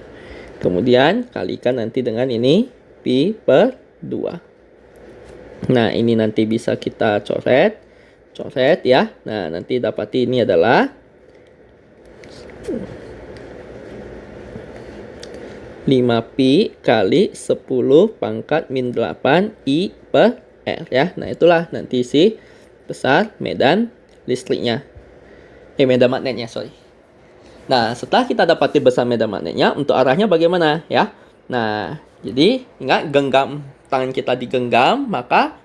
kemudian kalikan nanti dengan ini pi per 2. Nah, ini nanti bisa kita coret ya. Nah, nanti dapati ini adalah 5pi kali 10 pangkat min 8 I per R ya. Nah, itulah nanti si besar medan listriknya. Medan magnetnya, sorry. Nah, setelah kita dapati besar medan magnetnya, untuk arahnya bagaimana ya? Nah, jadi ingat genggam tangan kita digenggam, maka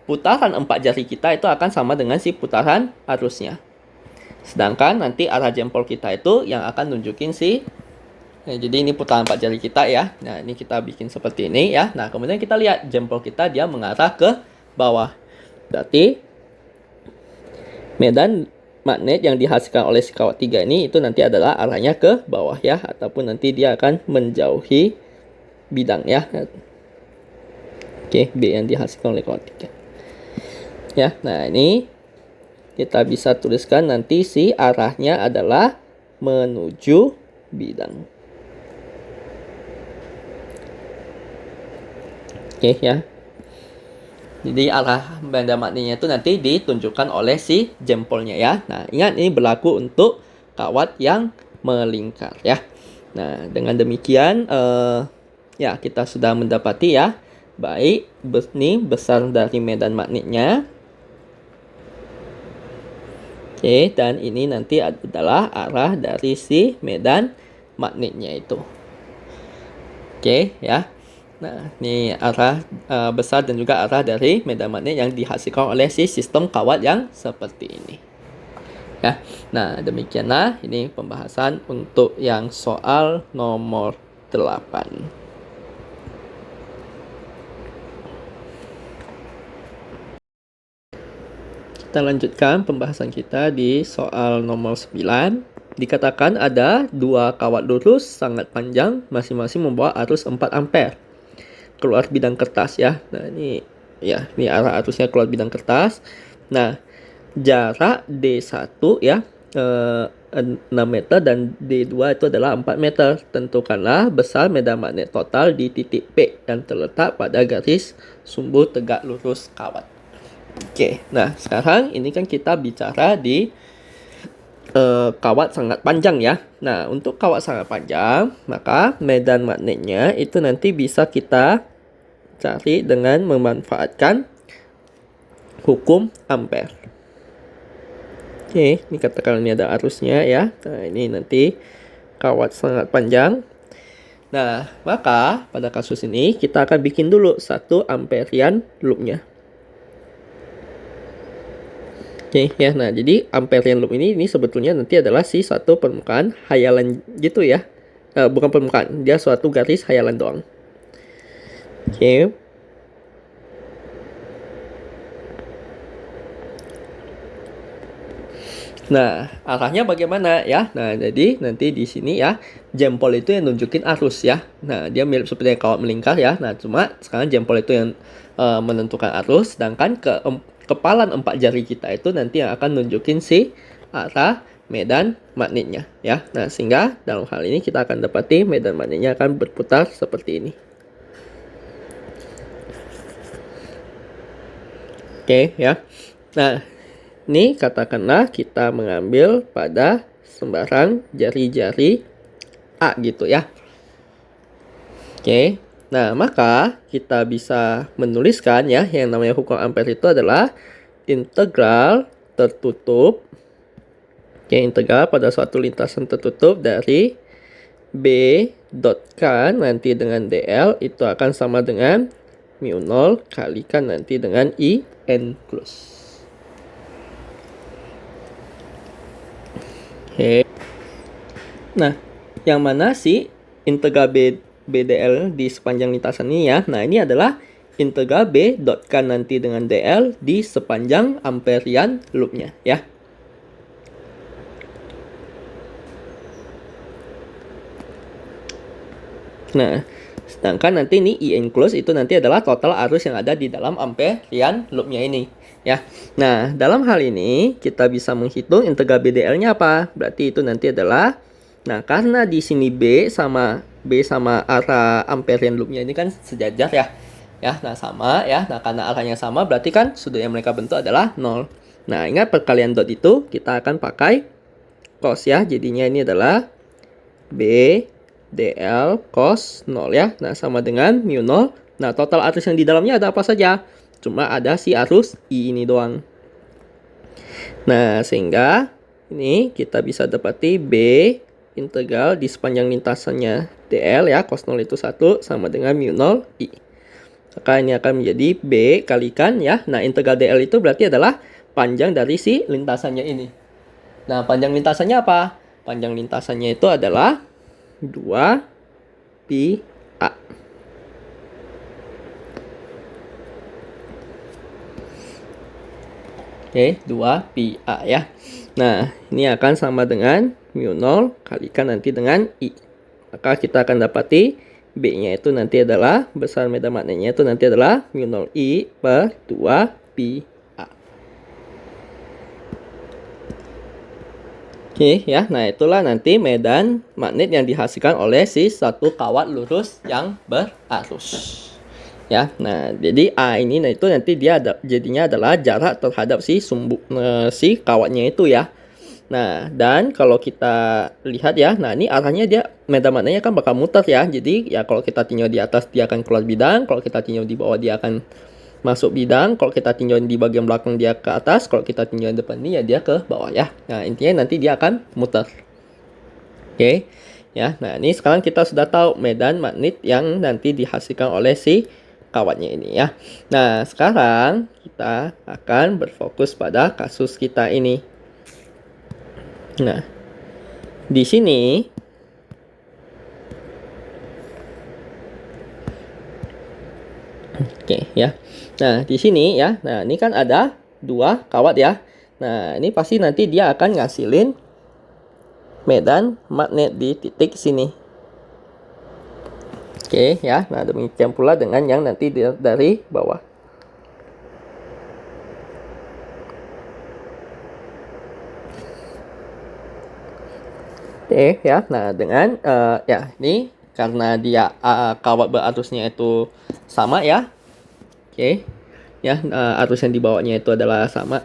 putaran 4 jari kita itu akan sama dengan si putaran arusnya. Sedangkan nanti arah jempol kita itu yang akan nunjukin si jadi ini putaran 4 jari kita ya. Nah, ini kita bikin seperti ini ya. Nah, kemudian kita lihat jempol kita dia mengarah ke bawah. Berarti medan magnet yang dihasilkan oleh si kawat 3 ini itu nanti adalah arahnya ke bawah ya, ataupun nanti dia akan menjauhi bidang ya. Oke, B yang dihasilkan oleh kawat 3. Ya, nah ini kita bisa tuliskan nanti si arahnya adalah menuju bidang. Oke ya. Jadi arah medan magnetnya itu nanti ditunjukkan oleh si jempolnya ya. Nah, ingat ini berlaku untuk kawat yang melingkar ya. Nah, dengan demikian ya kita sudah mendapati ya, baik ini besar dari medan magnetnya. Oke, dan ini nanti adalah arah dari si medan magnetnya itu. Oke ya. Nah, ini arah besar dan juga arah dari medan magnet yang dihasilkan oleh si sistem kawat yang seperti ini. Ya. Nah, demikianlah ini pembahasan untuk yang soal nomor 8. Kita lanjutkan pembahasan kita di soal nomor 9. Dikatakan ada dua kawat lurus sangat panjang, masing-masing membawa arus 4 ampere keluar bidang kertas ya. Nah, ini arah arusnya keluar bidang kertas. Nah, jarak D1 ya, 6 meter dan D2 itu adalah 4 meter. Tentukanlah besar medan magnet total di titik P yang terletak pada garis sumbu tegak lurus kawat. Oke, nah sekarang ini kan kita bicara di kawat sangat panjang ya. Nah, untuk kawat sangat panjang, maka medan magnetnya itu nanti bisa kita cari dengan memanfaatkan hukum Ampere. Oke, ini katakan ini ada arusnya ya. Nah, ini nanti kawat sangat panjang. Nah, maka pada kasus ini kita akan bikin dulu 1 amperian loopnya. Oke ya, nah jadi amperian loop ini sebetulnya nanti adalah si suatu permukaan hayalan gitu ya. Bukan permukaan, dia suatu garis hayalan doang. Oke. Nah, arahnya bagaimana ya? Nah, jadi nanti di sini ya, jempol itu yang nunjukin arus ya. Nah, dia mirip seperti kawat melingkar ya. Nah, cuma sekarang jempol itu yang menentukan arus, sedangkan kepalan 4 jari kita itu nanti yang akan nunjukin si arah medan magnetnya ya. Nah, sehingga dalam hal ini kita akan dapati medan magnetnya akan berputar seperti ini. Oke ya. Nah, ini katakanlah kita mengambil pada sembarang jari-jari A gitu ya. Oke. Nah, maka kita bisa menuliskan ya yang namanya hukum Ampere itu adalah integral tertutup. Oke, integral pada suatu lintasan tertutup dari B dot K nanti dengan DL itu akan sama dengan mu 0 kalikan nanti dengan I N close. Oke. Nah, yang mana sih integral BDL di sepanjang lintasan ini ya? Nah, ini adalah integral B dot K nanti dengan DL di sepanjang amperian loopnya ya. Nah, sedangkan nanti ini I enclose itu nanti adalah total arus yang ada di dalam amperian loopnya ini ya. Nah, dalam hal ini kita bisa menghitung integral BDL-nya apa? Berarti itu nanti adalah, nah karena di sini B sama arah amperian loopnya ini kan sejajar ya. Ya, nah sama ya. Nah, karena arahnya sama berarti kan sudut yang mereka bentuk adalah 0. Nah, ingat perkalian dot itu kita akan pakai cos ya. Jadinya ini adalah B DL cos 0 ya. Nah, sama dengan mu 0. Nah, total arus yang di dalamnya ada apa saja? Cuma ada si arus I ini doang. Nah, sehingga ini kita bisa dapati B integral di sepanjang lintasannya DL ya, cos 0 itu 1 sama dengan mu 0 I. Maka ini akan menjadi B kalikan ya. Nah, integral DL itu berarti adalah panjang dari si lintasannya ini. Nah, panjang lintasannya apa? Panjang lintasannya itu adalah 2 pi A. Oke, 2 pi A ya. Nah, ini akan sama dengan mu 0 kalikan nanti dengan I. Maka kita akan dapati B-nya itu nanti adalah, besar medan magnetnya itu nanti adalah mu 0 I per 2 pi A. Oke ya, nah itulah nanti medan magnet yang dihasilkan oleh si satu kawat lurus yang berarus. Ya, nah jadi A ini nah itu nanti dia jadinya adalah jarak terhadap si si kawatnya itu ya. Nah, dan kalau kita lihat ya, nah ini arahnya dia medan magnetnya kan bakal muter ya. Jadi ya kalau kita tinjau di atas dia akan keluar bidang, kalau kita tinjau di bawah dia akan masuk bidang, kalau kita tinjau di bagian belakang dia ke atas, kalau kita tinjau di depan ini ya dia ke bawah ya. Nah, intinya nanti dia akan muter. Oke. Ya, nah ini sekarang kita sudah tahu medan magnet yang nanti dihasilkan oleh si kawatnya ini ya. Nah, sekarang kita akan berfokus pada kasus kita ini. Nah, di sini oke ya. Nah, di sini ya. Nah, ini kan ada 2 kawat ya. Nah, ini pasti nanti dia akan ngasilin medan magnet di titik sini. Oke ya, nah demikian pula dengan yang nanti dari bawah. Oke ya. Nah, dengan ya ini karena dia kawat berarusnya itu sama ya. Oke. Ya, arus yang dibawanya itu adalah sama.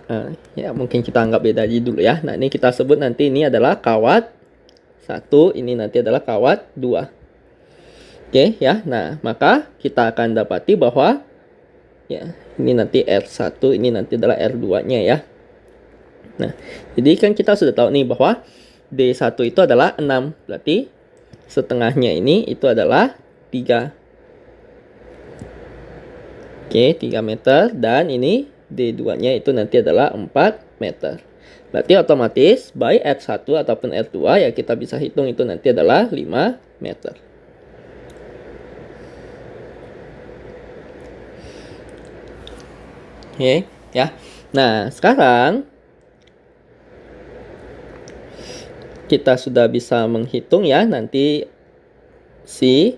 Ya, mungkin kita anggap beda aja dulu ya. Nah, ini kita sebut nanti ini adalah kawat 1, ini nanti adalah kawat 2. Oke ya. Nah, maka kita akan dapati bahwa ya, ini nanti R1, ini nanti adalah R2-nya ya. Nah, jadi kan kita sudah tahu nih bahwa D1 itu adalah 6. Berarti setengahnya ini itu adalah 3. Oke, 3 meter. Dan ini D2-nya itu nanti adalah 4 meter. Berarti otomatis baik R1 ataupun R2 ya kita bisa hitung itu nanti adalah 5 meter. Oke, ya. Nah, sekarang kita sudah bisa menghitung ya nanti si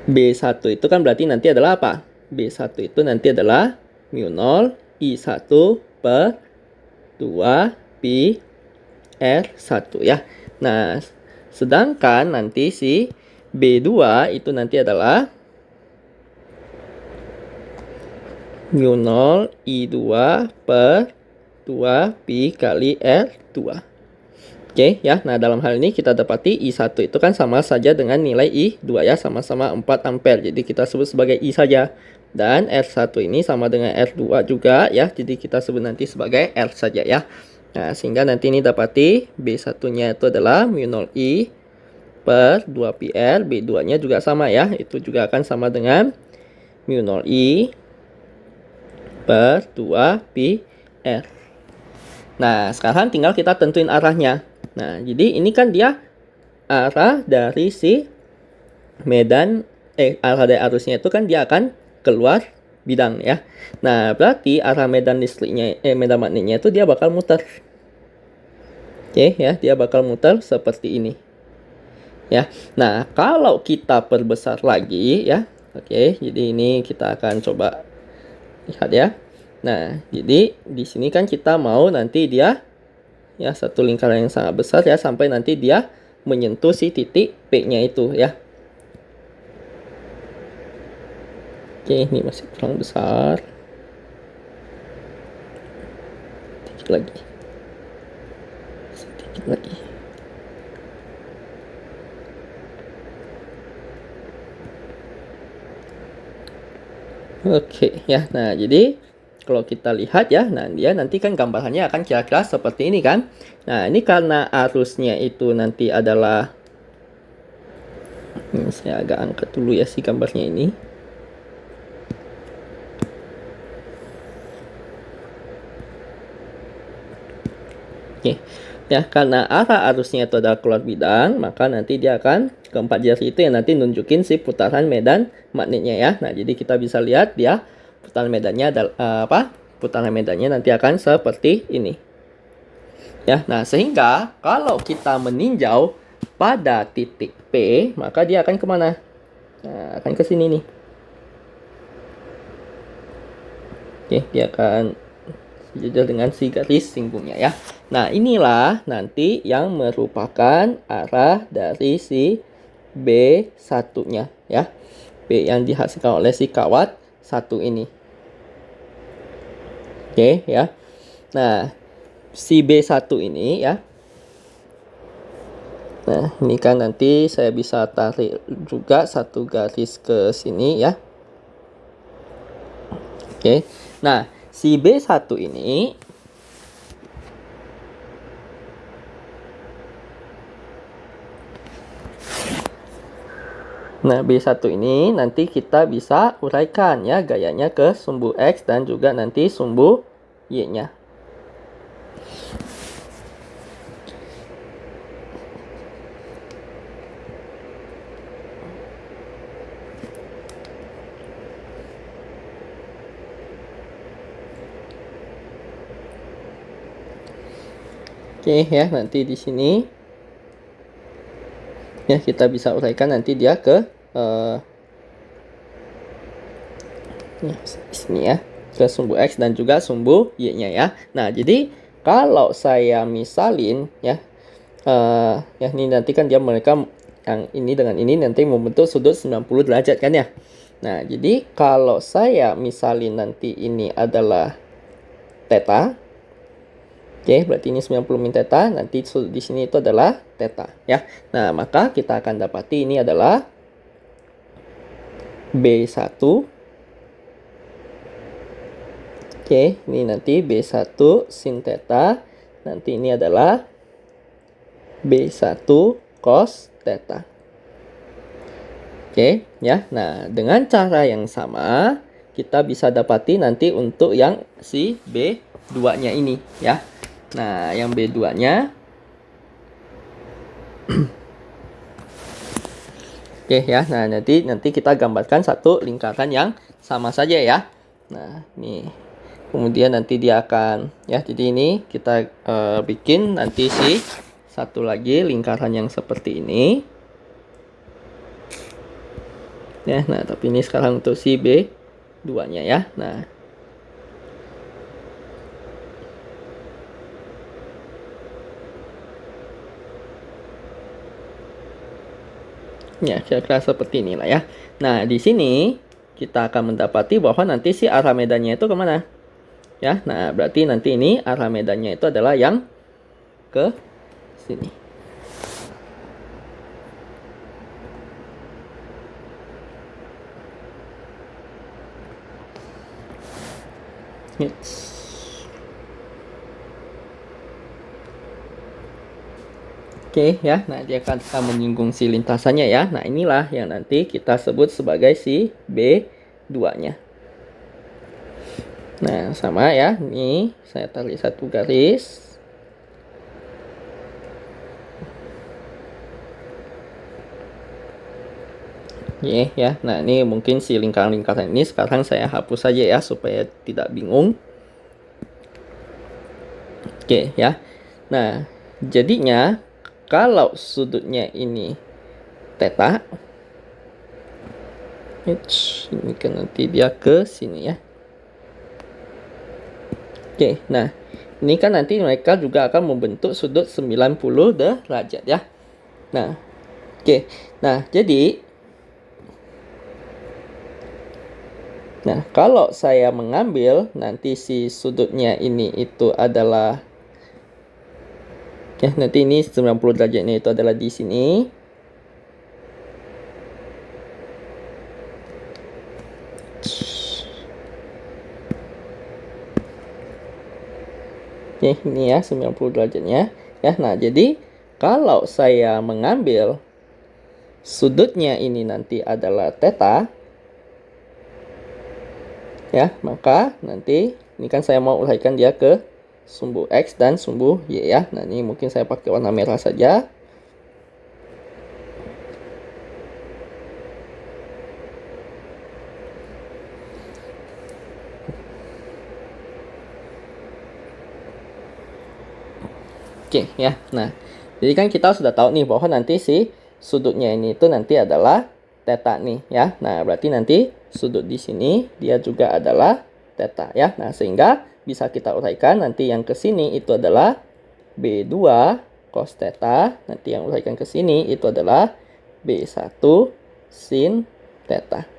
B1 itu kan berarti nanti adalah apa? B1 itu nanti adalah mu 0 I1 per 2 pi R1 ya. Nah, sedangkan nanti si B2 itu nanti adalah mu 0 I2 per 2 pi kali R2. Oke ya, nah dalam hal ini kita dapati I1 itu kan sama saja dengan nilai I2 ya, sama-sama 4 ampere. Jadi kita sebut sebagai I saja. Dan R1 ini sama dengan R2 juga ya, jadi kita sebut nanti sebagai R saja ya. Nah, sehingga nanti ini dapati B1-nya itu adalah mu 0 I per 2 pi R, B2-nya juga sama ya, itu juga akan sama dengan mu 0 I per 2 pi R. Nah, sekarang tinggal kita tentuin arahnya. Nah, jadi ini kan dia arah dari si medan, arah dari arusnya itu kan dia akan keluar bidang ya. Nah, berarti arah medan listriknya, medan magnetnya itu dia bakal muter. Oke ya, dia bakal muter seperti ini. Ya. Nah, kalau kita perbesar lagi ya. Oke, jadi ini kita akan coba lihat ya. Nah, jadi di sini kan kita mau nanti dia ya satu lingkaran yang sangat besar ya sampai nanti dia menyentuh si titik P-nya itu ya. Oke, ini masih kurang besar. Sedikit lagi. Sedikit lagi. Oke ya. Nah, jadi kalau kita lihat ya, nah dia nanti kan gambarannya akan kira-kira seperti ini kan. Nah, ini karena arusnya itu nanti adalah, ini saya agak angkat dulu ya si gambarnya ini. Oke, ya karena arah arusnya itu adalah keluar bidang, maka nanti dia akan keempat jari itu yang nanti nunjukin si putaran medan magnetnya ya. Nah, jadi kita bisa lihat dia putaran medannya adalah putaran medannya nanti akan seperti ini. Ya, nah sehingga kalau kita meninjau pada titik P, maka dia akan kemana? Nah, akan ke sini nih. Oke, dia akan sejajar dengan si garis singgungnya ya. Nah, inilah nanti yang merupakan arah dari si B1-nya ya. B yang dihasilkan oleh si kawat 1 ini. Oke ya. Nah, si B1 ini ya. Nah, ini kan nanti saya bisa tarik juga satu garis ke sini ya. Oke. Nah, si B1 ini Nah, B1 ini nanti kita bisa uraikan ya gayanya ke sumbu X dan juga nanti sumbu Y-nya. Oke ya, nanti di sini ya kita bisa uraikan nanti dia ke di sini ya, ke sumbu X dan juga sumbu Y-nya ya. Nah, jadi kalau saya misalin ya, Ya ini nanti kan mereka yang ini dengan ini nanti membentuk sudut 90 derajat kan ya. Nah, jadi kalau saya misalin nanti ini adalah theta, oke, berarti ini 90 min theta, nanti di sini itu adalah theta ya. Nah, maka kita akan dapati ini adalah B1. Oke, ini nanti B1 sin theta, nanti ini adalah B1 cos theta. Oke, ya. Nah, dengan cara yang sama kita bisa dapati nanti untuk yang si B2-nya ini ya. Nah, yang B2-nya oke ya. Nah, nanti kita gambarkan satu lingkaran yang sama saja ya. Nah, ini kemudian nanti dia akan ya, jadi ini kita bikin nanti si satu lagi lingkaran yang seperti ini. Ya, nah tapi ini sekarang untuk si B2-nya ya. Nah, ya kira-kira seperti inilah ya. Nah, di sini kita akan mendapati bahwa nanti si arah medannya itu kemana? Ya, nah berarti nanti ini arah medannya itu adalah yang ke sini. Oke ya, nah dia akan menyinggung si lintasannya ya. Nah, inilah yang nanti kita sebut sebagai si B2-nya. Nah, sama ya. Ini saya tarik satu garis. Ya. Nah, ini mungkin si lingkaran-lingkaran ini sekarang saya hapus saja ya supaya tidak bingung. Oke ya. Nah, jadinya kalau sudutnya ini theta, ini kan nanti dia ke sini ya. Oke, nah ini kan nanti mereka juga akan membentuk sudut 90 derajat ya. Nah, oke. Nah, jadi kalau saya mengambil nanti si sudutnya ini itu adalah ya, nanti ini 90 derajatnya itu adalah di sini. Oke, ini ya 90 derajatnya. Ya, nah jadi kalau saya mengambil sudutnya ini nanti adalah theta, ya, maka nanti ini kan saya mau uraikan dia ke sumbu X dan sumbu Y ya. Nah, ini mungkin saya pakai warna merah saja. Oke ya. Nah, jadi kan kita sudah tahu nih bahwa nanti si sudutnya ini itu nanti adalah theta nih ya. Nah, berarti nanti sudut di sini dia juga adalah theta ya. Nah, sehingga bisa kita uraikan nanti yang ke sini itu adalah B2 cos theta, nanti yang uraikan ke sini itu adalah B1 sin theta.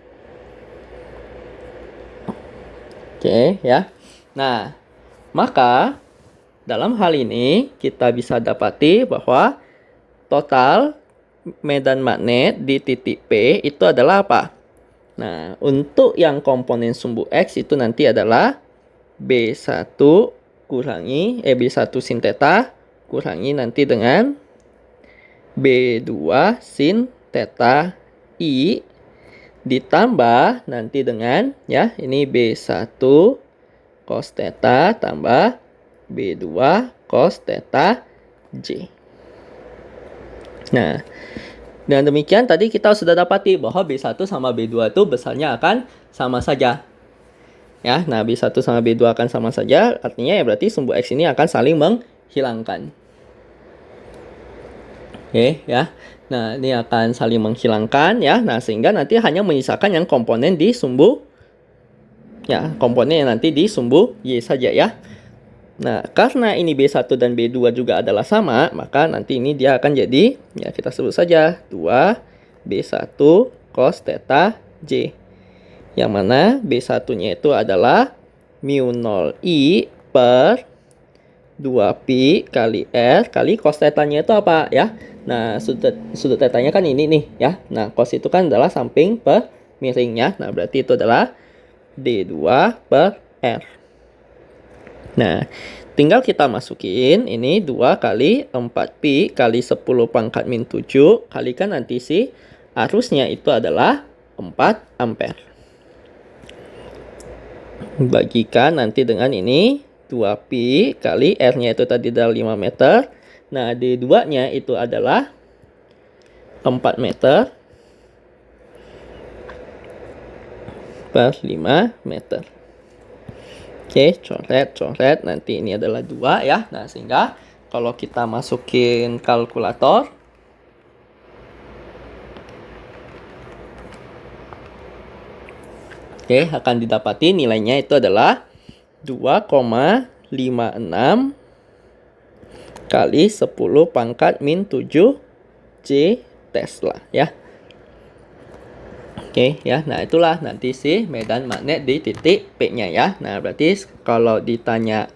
Oke ya. Nah, maka dalam hal ini kita bisa dapati bahwa total medan magnet di titik P itu adalah apa? Nah, untuk yang komponen sumbu X itu nanti adalah B1 kurangi B1 sin theta kurangi nanti dengan B2 sin theta I ditambah nanti dengan ya ini B1 cos theta tambah B2 cos theta J. Nah, dengan demikian tadi kita sudah dapati bahwa B1 sama B2 itu besarnya akan sama saja. Ya, nah B1 sama B2 akan sama saja, artinya ya berarti sumbu X ini akan saling menghilangkan. Oke, ya. Nah, ini akan saling menghilangkan ya. Nah, sehingga nanti hanya menyisakan yang komponen di sumbu ya, komponen yang nanti di sumbu Y saja ya. Nah, karena ini B1 dan B2 juga adalah sama, maka nanti ini dia akan jadi, ya kita sebut saja 2B1 cos theta J. Yang mana B1-nya itu adalah mu 0I per 2pi kali R kali cos theta-nya itu apa ya? Nah, sudut theta-nya kan ini nih ya. Nah, cos itu kan adalah samping per miringnya. Nah, berarti itu adalah D2 per R. Nah, tinggal kita masukin ini 2 kali 4pi kali 10 pangkat min 7 kalikan nanti si arusnya itu adalah 4 ampere. Bagikan nanti dengan ini 2pi kali R-nya itu tadi adalah 5 meter. Nah, D2-nya itu adalah 4 meter per 5 meter. Oke, coret. Nanti ini adalah 2 ya. Nah, sehingga kalau kita masukin kalkulator, oke, akan didapati nilainya itu adalah 2,56 kali 10 pangkat min 7 J Tesla ya. Oke ya, nah itulah nanti si medan magnet di titik P-nya ya. Nah, berarti kalau ditanya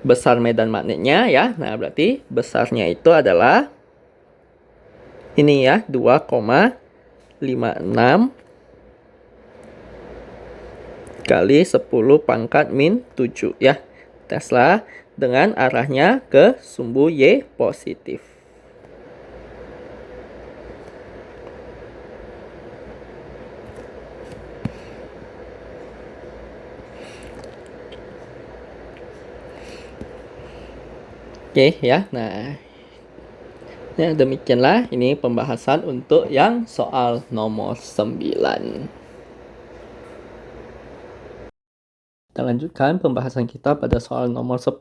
besar medan magnetnya ya, nah berarti besarnya itu adalah ini ya, 2,56 kali 10 pangkat min 7 ya Tesla dengan arahnya ke sumbu Y positif. Oke ya, nah ya demikianlah ini pembahasan untuk yang soal nomor 9. Kita lanjutkan pembahasan kita pada soal nomor 10.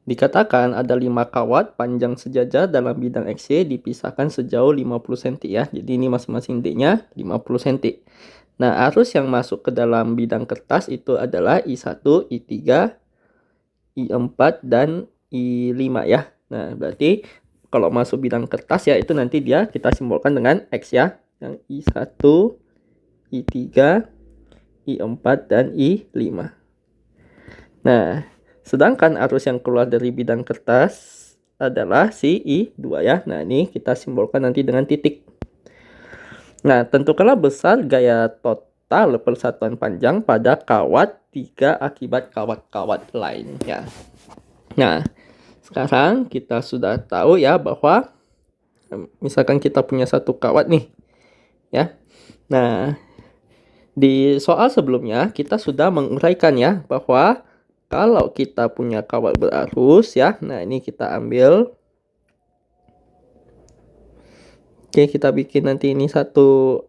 Dikatakan ada 5 kawat panjang sejajar dalam bidang XY dipisahkan sejauh 50 cm ya. Jadi ini masing-masing D-nya 50 cm. Nah, arus yang masuk ke dalam bidang kertas itu adalah I1, I3, I4, dan I5 ya. Nah, berarti kalau masuk bidang kertas ya itu nanti dia kita simbolkan dengan X ya. Yang I1, I3, I4, dan I5. Nah, sedangkan arus yang keluar dari bidang kertas adalah si I2 ya. Nah, ini kita simbolkan nanti dengan titik. Nah, tentukanlah besar gaya total persatuan panjang pada kawat 3 akibat kawat-kawat lain ya. Nah, sekarang kita sudah tahu ya bahwa misalkan kita punya satu kawat nih ya. Nah, di soal sebelumnya kita sudah menguraikan ya bahwa kalau kita punya kawat berarus ya. Nah, ini kita ambil. Oke, kita bikin nanti ini satu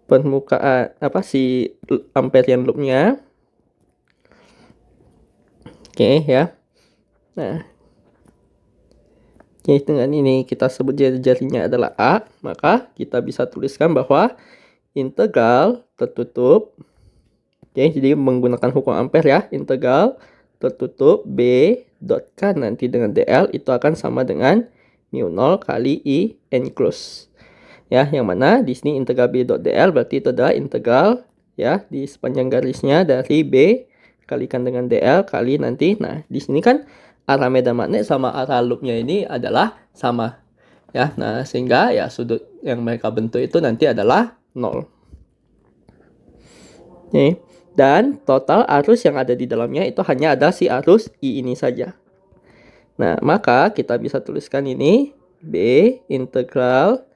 permukaan si amperian loopnya. Oke ya. Nah, oke, dengan ini kita sebut jari-jarinya adalah A, maka kita bisa tuliskan bahwa integral tertutup, oke, jadi menggunakan hukum ampere ya, integral tertutup B dot K nanti dengan DL itu akan sama dengan mu 0 kali I enclose. Ya, yang mana di sini integral B dot DL berarti itu adalah integral ya di sepanjang garisnya dari B kalikan dengan DL kali nanti. Nah, di sini kan arah medan magnet sama arah loopnya ini adalah sama. Ya, nah sehingga ya sudut yang mereka bentuk itu nanti adalah 0. Oke. Dan total arus yang ada di dalamnya itu hanya ada si arus I ini saja. Nah, maka kita bisa tuliskan ini B integral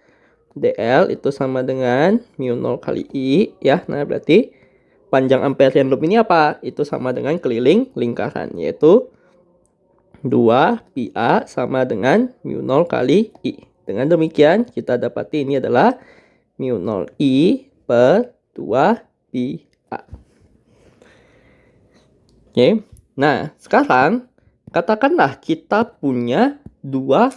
DL itu sama dengan mu 0 kali I ya. Nah, berarti panjang amperian loop ini apa? Itu sama dengan keliling lingkaran, yaitu 2 pi A sama dengan mu 0 kali I. Dengan demikian, kita dapati ini adalah mu 0 I per 2 pi A. Oke. Nah, sekarang katakanlah kita punya 2.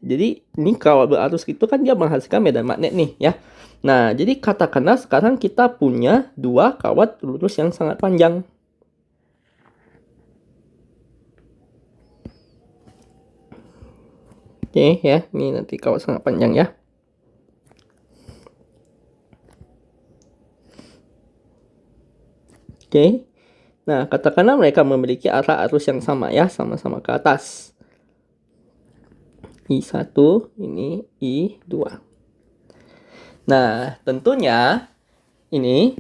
Jadi, ini kawat berarus itu kan dia menghasilkan medan magnet nih ya. Nah, jadi katakanlah sekarang kita punya 2 kawat lurus yang sangat panjang. Oke ya, ini nanti kawat sangat panjang ya. Oke. Nah, katakanlah mereka memiliki arah arus yang sama ya, sama-sama ke atas. I1, ini I2. Nah, tentunya ini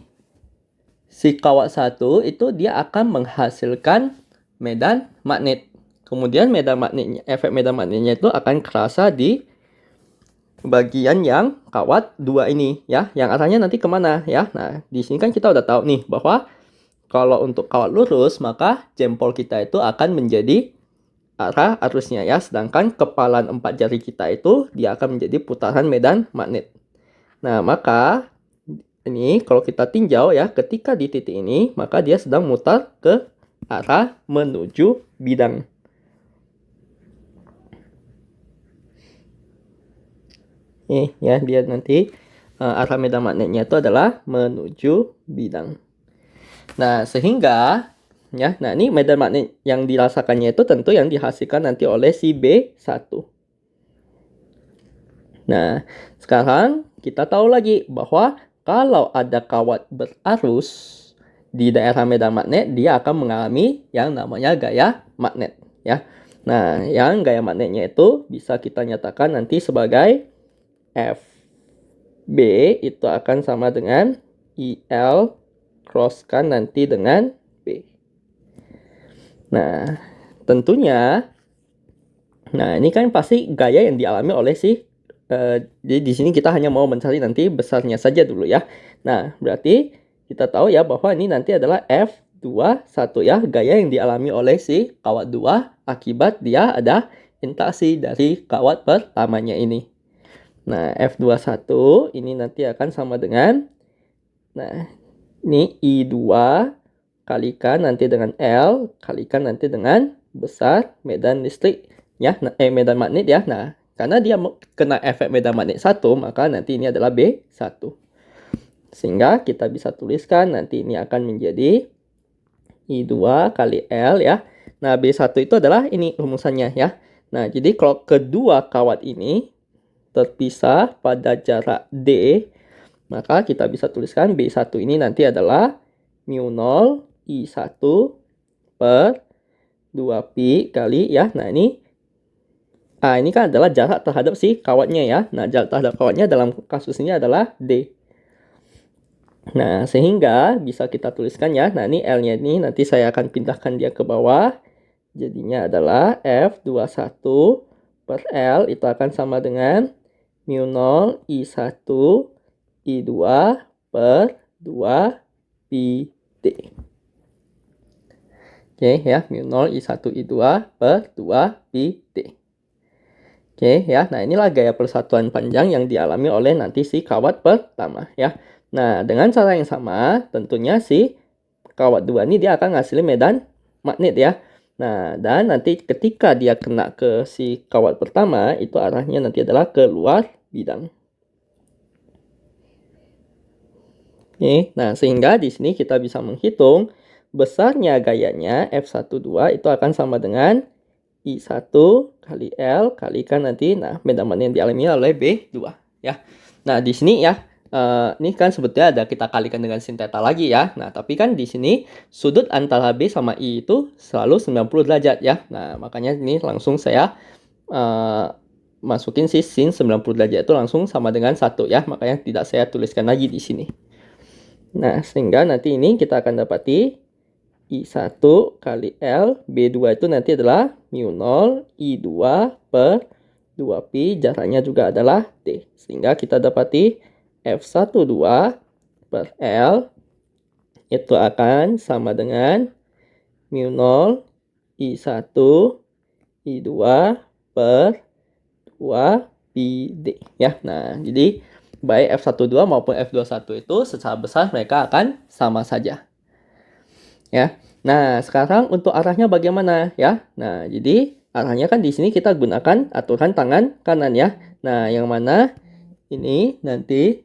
si kawat 1 itu dia akan menghasilkan medan magnet. Kemudian medan magnetnya, efek medan magnetnya itu akan kerasa di bagian yang kawat 2 ini ya, yang arahnya nanti kemana ya. Nah, di sini kan kita udah tahu nih bahwa kalau untuk kawat lurus maka jempol kita itu akan menjadi arah arusnya ya, sedangkan kepalan 4 jari kita itu dia akan menjadi putaran medan magnet. Nah, maka ini kalau kita tinjau ya, ketika di titik ini maka dia sedang mutar ke arah menuju bidang. Ya, dia nanti arah medan magnetnya itu adalah menuju bidang. Nah, sehingga ya, nah ini medan magnet yang dirasakannya itu tentu yang dihasilkan nanti oleh si B1. Nah, sekarang kita tahu lagi bahwa kalau ada kawat berarus di daerah medan magnet, dia akan mengalami yang namanya gaya magnet ya. Nah, yang gaya magnetnya itu bisa kita nyatakan nanti sebagai FB itu akan sama dengan IL crosskan nanti dengan B. Nah, tentunya, nah ini kan pasti gaya yang dialami oleh si, jadi di sini kita hanya mau mencari nanti besarnya saja dulu ya. Nah, berarti kita tahu ya bahwa ini nanti adalah F21 ya, gaya yang dialami oleh si kawat 2 akibat dia ada interaksi dari kawat pertamanya ini. Nah, F21 ini nanti akan sama dengan, nah ini I2 kalikan nanti dengan L kalikan nanti dengan besar medan listrik ya, medan magnet ya. Nah, karena dia kena efek medan magnet 1, maka nanti ini adalah B1. Sehingga kita bisa tuliskan nanti ini akan menjadi I2 kali L ya. Nah, B1 itu adalah ini rumusannya ya. Nah, jadi kalau kedua kawat ini terpisah pada jarak D, maka kita bisa tuliskan B1 ini nanti adalah mu 0 I1 per 2pi kali ya. Nah, ini kan adalah jarak terhadap si kawatnya ya. Nah, jarak terhadap kawatnya dalam kasus ini adalah D. Nah, sehingga bisa kita tuliskan ya. Nah, ini L-nya ini nanti saya akan pindahkan dia ke bawah. Jadinya adalah F21 per L itu akan sama dengan mu 0 I1 I2 per 2 pi D. Oke ya, mu 0 I1 I2 per 2 pi D. Oke ya, nah inilah gaya persatuan panjang yang dialami oleh nanti si kawat pertama ya. Nah, dengan cara yang sama tentunya si kawat 2 ini dia akan ngasilin medan magnet ya. Nah, dan nanti ketika dia kena ke si kawat pertama, itu arahnya nanti adalah keluar bidang. Oke, nah sehingga di sini kita bisa menghitung besarnya gayanya F12 itu akan sama dengan I1 kali L kalikan nanti medan magnet yang dialami oleh B2 ya. Nah, di sini ya ini kan sebetulnya ada kita kalikan dengan sin theta lagi ya. Nah, tapi kan di sini sudut antara B sama I itu selalu 90 derajat ya. Nah, makanya ini langsung saya masukin si sin 90 derajat itu langsung sama dengan 1 ya. Makanya tidak saya tuliskan lagi di sini. Nah, sehingga nanti ini kita akan dapati I1 kali L, B2 itu nanti adalah mu 0 I2 per 2pi, jaraknya juga adalah D. Sehingga kita dapati F12 per L itu akan sama dengan mu 0 I1 I2 per 2pi D. Ya, nah jadi baik F12 maupun F21 itu secara besar mereka akan sama saja. Ya. Nah, sekarang untuk arahnya bagaimana ya? Nah, jadi arahnya kan di sini kita gunakan aturan tangan kanan ya. Nah, yang mana ini nanti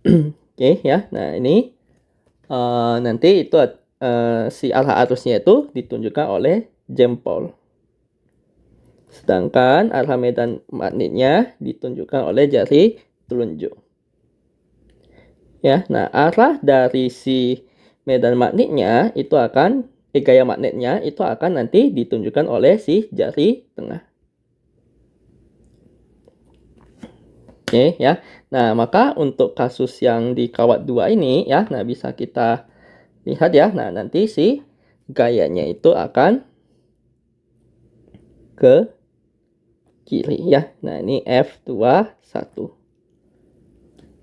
oke ya. Nah, ini nanti itu si arah arusnya itu ditunjukkan oleh jempol. Sedangkan arah medan magnetnya ditunjukkan oleh jari telunjuk. Ya, nah arah dari si medan magnetnya itu akan gaya magnetnya itu akan nanti ditunjukkan oleh si jari tengah. Oke ya. Nah, maka untuk kasus yang di kawat 2 ini ya, nah bisa kita lihat ya. Nah, nanti si gayanya itu akan ke kiri ya. Nah, ini F21.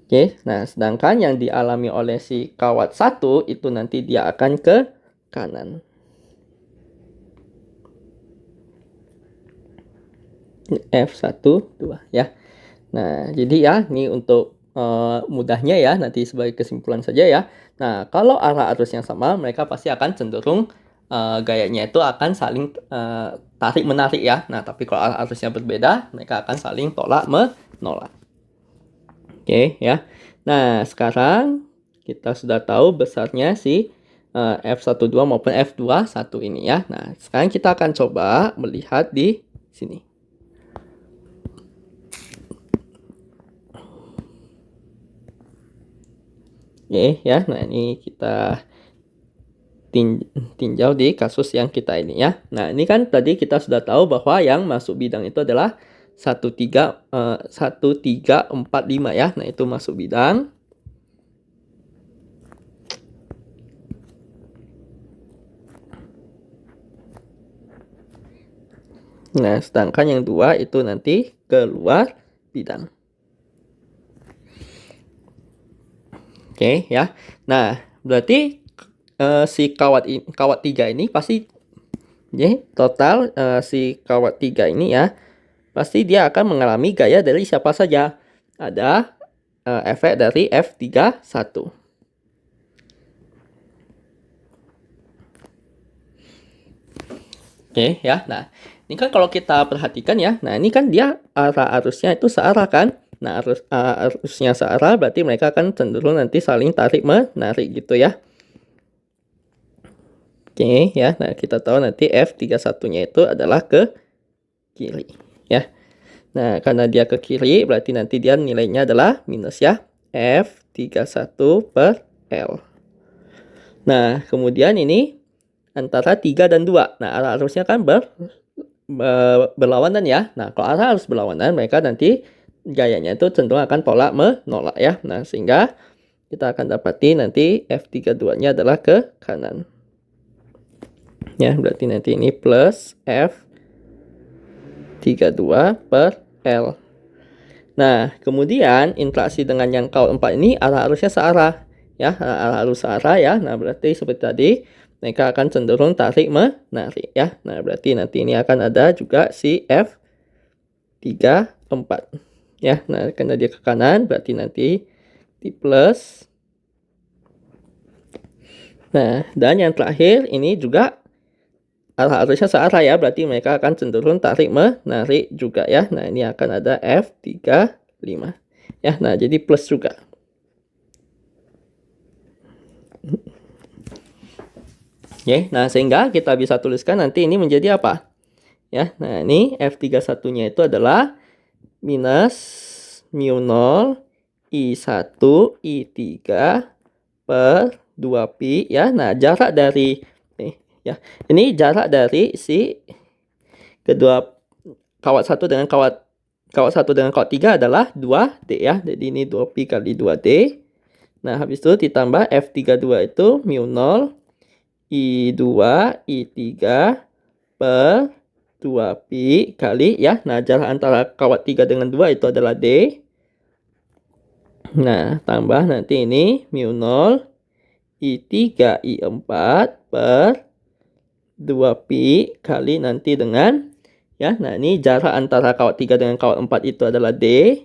Oke, nah sedangkan yang dialami oleh si kawat 1 itu nanti dia akan ke kanan. F12 ya. Nah, jadi ya ini untuk mudahnya ya, nanti sebagai kesimpulan saja ya. Nah, kalau arah arusnya sama, mereka pasti akan cenderung gayanya itu akan saling tarik-menarik ya. Nah, tapi kalau arah arusnya berbeda, mereka akan saling tolak-menolak. Oke ya. Nah, sekarang kita sudah tahu besarnya si F12 maupun F21 ini ya. Nah, sekarang kita akan coba melihat di sini. Oke ya, nah ini kita tinjau di kasus yang kita ini ya. Nah, ini kan tadi kita sudah tahu bahwa yang masuk bidang itu adalah 1345 ya. Nah, itu masuk bidang. Nah, sedangkan yang 2 itu nanti keluar bidang. Oke ya. Nah, berarti si kawat 3 ini pasti ya, total si kawat 3 ini ya pasti dia akan mengalami gaya dari siapa saja. Ada efek dari F31. Oke ya. Nah, ini kan kalau kita perhatikan ya. Nah, ini kan dia arah arusnya itu searah kan. Nah, arusnya searah berarti mereka akan cenderung nanti saling tarik menarik gitu ya. Oke ya. Nah, kita tahu nanti F31-nya itu adalah ke kiri ya. Nah, karena dia ke kiri berarti nanti dia nilainya adalah minus ya. F31 per L. Nah, kemudian ini antara 3 dan 2. Nah, arah arusnya kan berlawanan ya. Nah, kalau arah arus berlawanan, mereka nanti gayanya itu cenderung akan tolak menolak ya. Nah, sehingga kita akan dapati nanti F32-nya adalah ke kanan. Ya, berarti nanti ini plus F32 per L. Nah, kemudian interaksi dengan yang kawat 4 ini arah arusnya searah. Ya, arah arus searah ya. Nah, berarti seperti tadi mereka akan cenderung tarik menarik ya. Nah, berarti nanti ini akan ada juga si F34 ya. Nah, karena dia ke kanan berarti nanti di plus. Nah, dan yang terakhir ini juga arah arusnya searah ya, berarti mereka akan cenderung tarik menarik juga ya. Nah, ini akan ada F35 ya. Nah, jadi plus juga. Oke, nah sehingga kita bisa tuliskan nanti ini menjadi apa? Ya, nah ini F31-nya itu adalah minus mu 0 I1 I3 per 2pi ya. Nah, jarak dari ya. Ini jarak dari si kedua kawat 1 dengan kawat 1 dengan kawat 3 adalah 2D ya. Jadi ini 2pi kali 2D. Nah, habis itu ditambah F32 itu mu 0 I2 I3 per 2pi kali ya. Nah, jarak antara kawat 3 dengan 2 itu adalah D. Nah, tambah nanti ini mu 0 I3 I4 per 2pi kali nanti dengan ya. Nah, ini jarak antara kawat 3 dengan kawat 4 itu adalah D.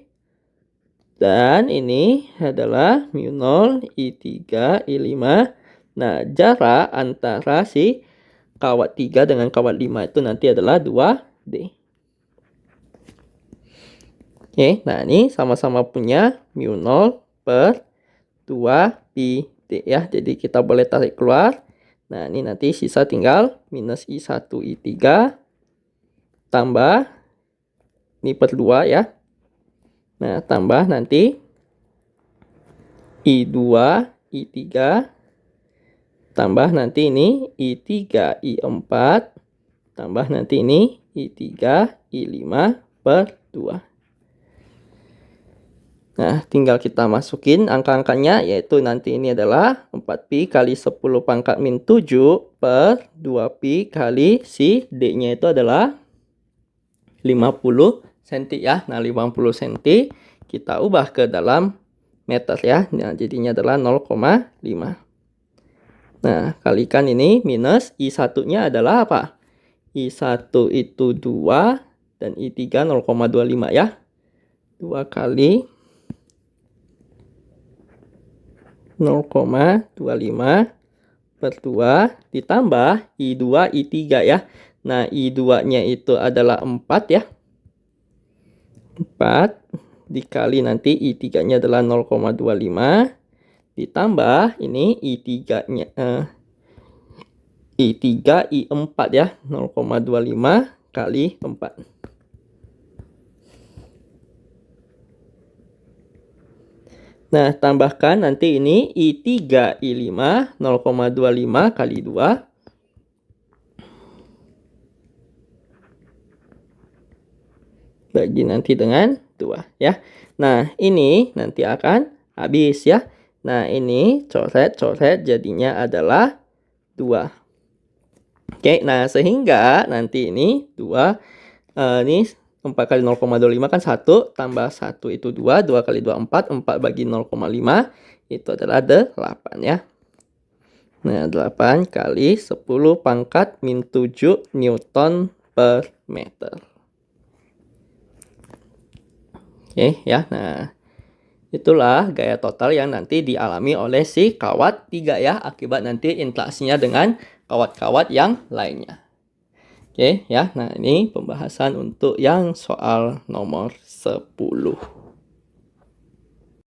Dan ini adalah mu 0 I3 I5. Nah, jarak antara si kawat 3 dengan kawat 5 itu nanti adalah 2D. Oke, nah ini sama-sama punya mu 0 per 2pi D ya. Jadi kita boleh tarik keluar. Nah, ini nanti sisa tinggal minus I1 I3 tambah, ini per 2 ya. Nah, tambah nanti I2, I3, tambah nanti ini I3, I4, tambah nanti ini I3, I5 per 2. Nah, tinggal kita masukin angka-angkanya, yaitu nanti ini adalah 4pi kali 10 pangkat min 7 per 2pi kali si D-nya itu adalah 50 cm ya. Nah, 50 cm kita ubah ke dalam meter ya. Nah, jadinya adalah 0,5. Nah, kalikan ini minus I1-nya adalah apa? I1 itu 2 dan I3 0,25 ya. 2 kali 0,25 per 2 ditambah I2, I3 ya. Nah, I2-nya itu adalah 4 ya. 4 dikali nanti I3-nya adalah 0,25 ditambah ini I3-nya I3, I4 ya. 0,25 kali 4. Nah, tambahkan nanti ini I3, I5, 0,25 kali 2. Bagi nanti dengan 2 ya. Nah, ini nanti akan habis ya. Nah, ini coret-coret jadinya adalah 2. Oke, nah sehingga nanti ini 2, ini 4 kali 0,25 kan 1, tambah 1 itu 2, 2 kali 2 4, 4 bagi 0,5 itu adalah 8 ya. Nah, 8 kali 10 pangkat min 7 Newton per meter. Oke ya, nah itulah gaya total yang nanti dialami oleh si kawat 3 ya, akibat nanti interaksinya dengan kawat-kawat yang lainnya. Oke ya, nah ini pembahasan untuk yang soal nomor 10.